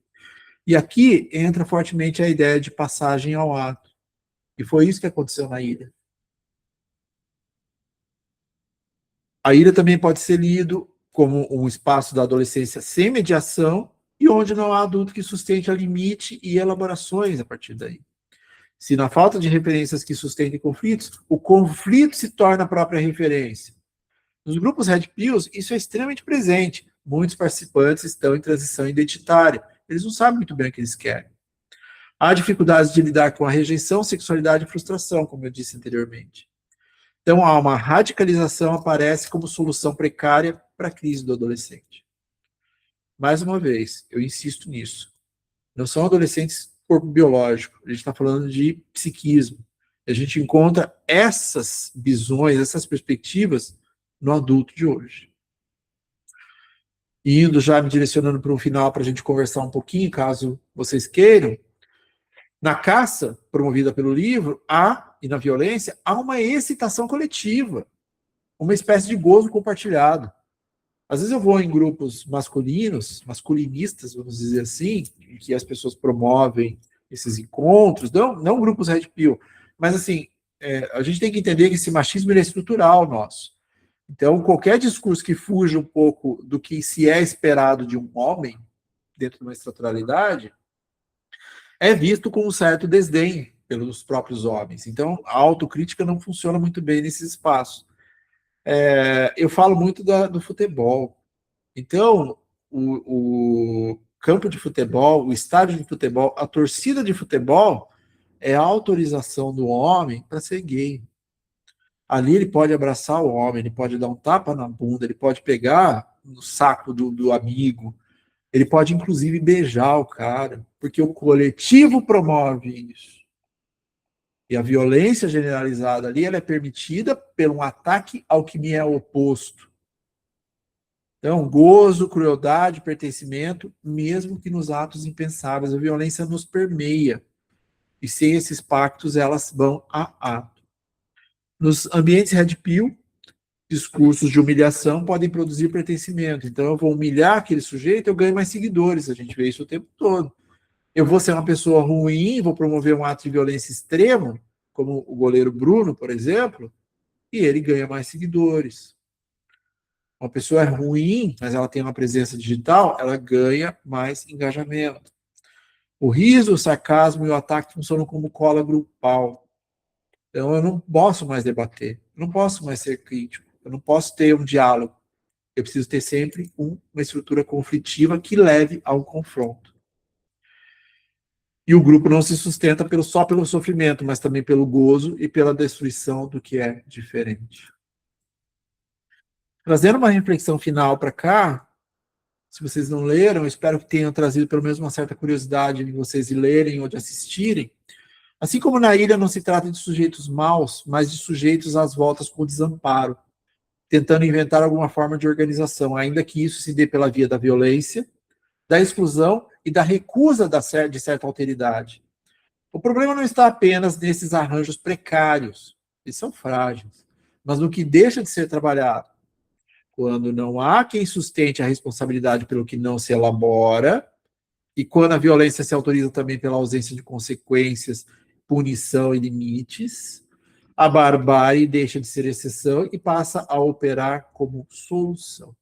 E aqui entra fortemente a ideia de passagem ao ato. E foi isso que aconteceu na ilha. A ilha também pode ser lido como um espaço da adolescência sem mediação e onde não há adulto que sustente a limite e elaborações a partir daí. Se na falta de referências que sustentem conflitos, o conflito se torna a própria referência. Nos grupos Red Pills, isso é extremamente presente. Muitos participantes estão em transição identitária. Eles não sabem muito bem o que eles querem. Há dificuldades de lidar com a rejeição, sexualidade e frustração, como eu disse anteriormente. Então, há uma radicalização, aparece como solução precária para a crise do adolescente. Mais uma vez, eu insisto nisso. Não são adolescentes corpo biológico, a gente está falando de psiquismo. A gente encontra essas visões, essas perspectivas no adulto de hoje. E indo já me direcionando para um final para a gente conversar um pouquinho, caso vocês queiram, na caça promovida pelo livro, e na violência, há uma excitação coletiva, uma espécie de gozo compartilhado. Às vezes eu vou em grupos masculinistas, vamos dizer assim, em que as pessoas promovem esses encontros, não grupos Red Pill, mas assim, a gente tem que entender que esse machismo ele é estrutural nosso. Então, qualquer discurso que fuja um pouco do que se é esperado de um homem, dentro de uma estruturalidade, é visto com um certo desdém pelos próprios homens. Então, a autocrítica não funciona muito bem nesse espaço. Eu falo muito do futebol. Então, o campo de futebol, o estádio de futebol, a torcida de futebol é a autorização do homem para ser gay. Ali ele pode abraçar o homem, ele pode dar um tapa na bunda, ele pode pegar no saco do amigo, ele pode inclusive beijar o cara, porque o coletivo promove isso. E a violência generalizada ali, ela é permitida por um ataque ao que me é oposto. Então, gozo, crueldade, pertencimento, mesmo que nos atos impensáveis, a violência nos permeia. E sem esses pactos, elas vão a ato. Nos ambientes red pill, discursos de humilhação podem produzir pertencimento. Então, eu vou humilhar aquele sujeito, eu ganho mais seguidores. A gente vê isso o tempo todo. Eu vou ser uma pessoa ruim, vou promover um ato de violência extremo, como o goleiro Bruno, por exemplo, e ele ganha mais seguidores. Uma pessoa é ruim, mas ela tem uma presença digital, ela ganha mais engajamento. O riso, o sarcasmo e o ataque funcionam como cola grupal. Então, eu não posso mais debater, eu não posso mais ser crítico, eu não posso ter um diálogo. Eu preciso ter sempre uma estrutura conflitiva que leve ao confronto. E o grupo não se sustenta só pelo sofrimento, mas também pelo gozo e pela destruição do que é diferente. Trazendo uma reflexão final para cá, se vocês não leram, eu espero que tenham trazido pelo menos uma certa curiosidade de vocês de lerem ou de assistirem. Assim como na ilha não se trata de sujeitos maus, mas de sujeitos às voltas com o desamparo, tentando inventar alguma forma de organização, ainda que isso se dê pela via da violência, da exclusão e da recusa de certa alteridade. O problema não está apenas nesses arranjos precários, eles são frágeis, mas no que deixa de ser trabalhado. Quando não há quem sustente a responsabilidade pelo que não se elabora, e quando a violência se autoriza também pela ausência de consequências, punição e limites, a barbárie deixa de ser exceção e passa a operar como solução.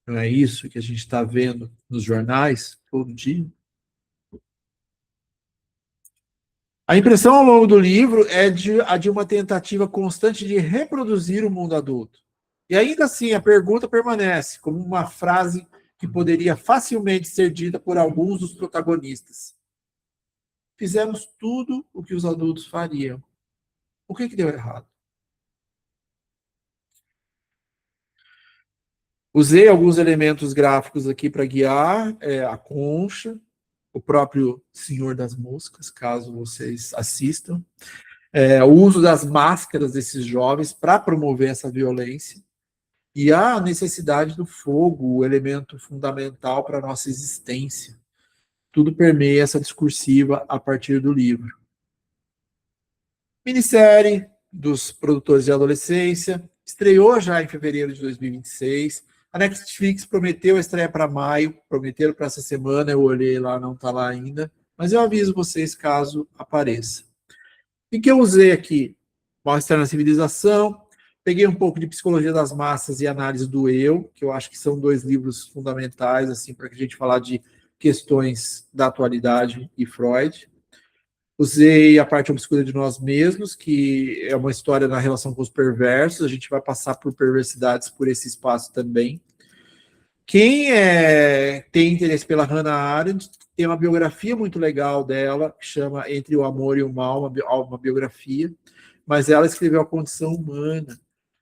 Não é isso que a gente está vendo nos jornais todo dia? A impressão ao longo do livro é a de uma tentativa constante de reproduzir o mundo adulto. E ainda assim, a pergunta permanece como uma frase que poderia facilmente ser dita por alguns dos protagonistas. Fizemos tudo o que os adultos fariam. O que deu errado? Usei alguns elementos gráficos aqui para guiar a concha, o próprio Senhor das Moscas, caso vocês assistam. O uso das máscaras desses jovens para promover essa violência. E a necessidade do fogo, o elemento fundamental para a nossa existência. Tudo permeia essa discursiva a partir do livro. Minissérie dos produtores de adolescência, estreou já em fevereiro de 2026. A Netflix prometeu a estreia para maio, prometeram para essa semana, eu olhei lá, não está lá ainda, mas eu aviso vocês caso apareça. E que eu usei aqui? Mal-Estar na Civilização, peguei um pouco de Psicologia das Massas e Análise do Eu, que eu acho que são dois livros fundamentais assim, para a gente falar de questões da atualidade e Freud. Usei a parte obscura de nós mesmos, que é uma história na relação com os perversos, a gente vai passar por perversidades por esse espaço também. Quem tem interesse pela Hannah Arendt, tem uma biografia muito legal dela, que chama Entre o Amor e o Mal, uma biografia, mas ela escreveu A Condição Humana,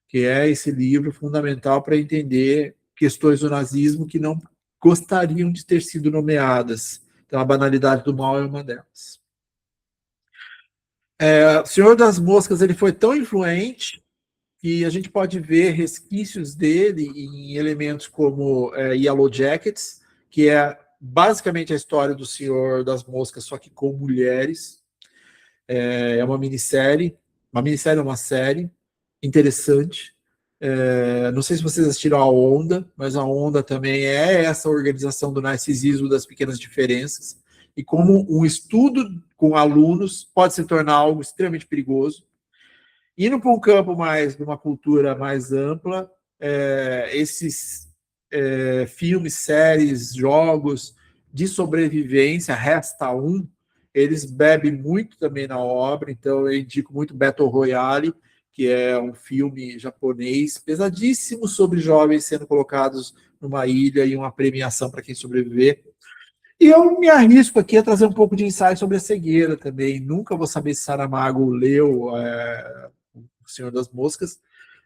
que é esse livro fundamental para entender questões do nazismo que não gostariam de ter sido nomeadas. Então, a banalidade do mal é uma delas. O Senhor das Moscas ele foi tão influente que a gente pode ver resquícios dele em elementos como Yellow Jackets, que é basicamente a história do Senhor das Moscas, só que com mulheres. É uma minissérie, uma série interessante. Não sei se vocês assistiram a Onda, mas a Onda também é essa organização do narcisismo das pequenas diferenças, e como um estudo com alunos pode se tornar algo extremamente perigoso. Indo para um campo mais, de uma cultura mais ampla, esses filmes, séries, jogos de sobrevivência, Resta Um, eles bebem muito também na obra, então eu indico muito Battle Royale, que é um filme japonês pesadíssimo sobre jovens sendo colocados numa ilha e uma premiação para quem sobreviver. E eu me arrisco aqui a trazer um pouco de insight sobre a cegueira também. Nunca vou saber se Saramago leu O Senhor das Moscas,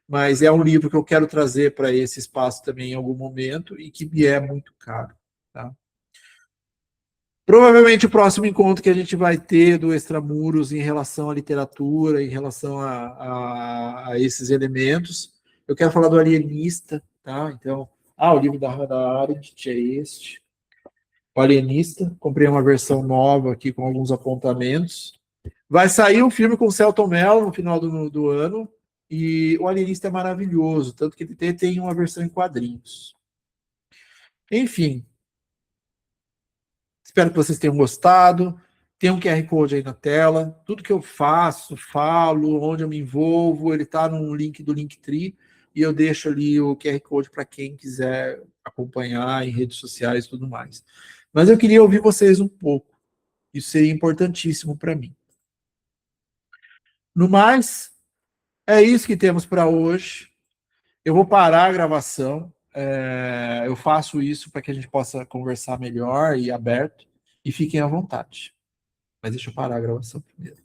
mas é um livro que eu quero trazer para esse espaço também em algum momento e que me é muito caro. Tá? Provavelmente o próximo encontro que a gente vai ter do Extramuros em relação à literatura, em relação a esses elementos, eu quero falar do Alienista, tá? Então, o livro da Hannah Arendt é este, o Alienista. Comprei uma versão nova aqui com alguns apontamentos. Vai sair um filme com o Selton Mello no final do ano, e o Alienista é maravilhoso, tanto que ele tem uma versão em quadrinhos. Enfim, espero que vocês tenham gostado. Tem um QR Code aí na tela. Tudo que eu faço, falo, onde eu me envolvo, ele está no link do Linktree, e eu deixo ali o QR Code para quem quiser acompanhar em redes sociais e tudo mais. Mas eu queria ouvir vocês um pouco. Isso seria importantíssimo para mim. No mais, é isso que temos para hoje. Eu vou parar a gravação. Eu faço isso para que a gente possa conversar melhor e aberto. E fiquem à vontade. Mas deixa eu parar a gravação primeiro.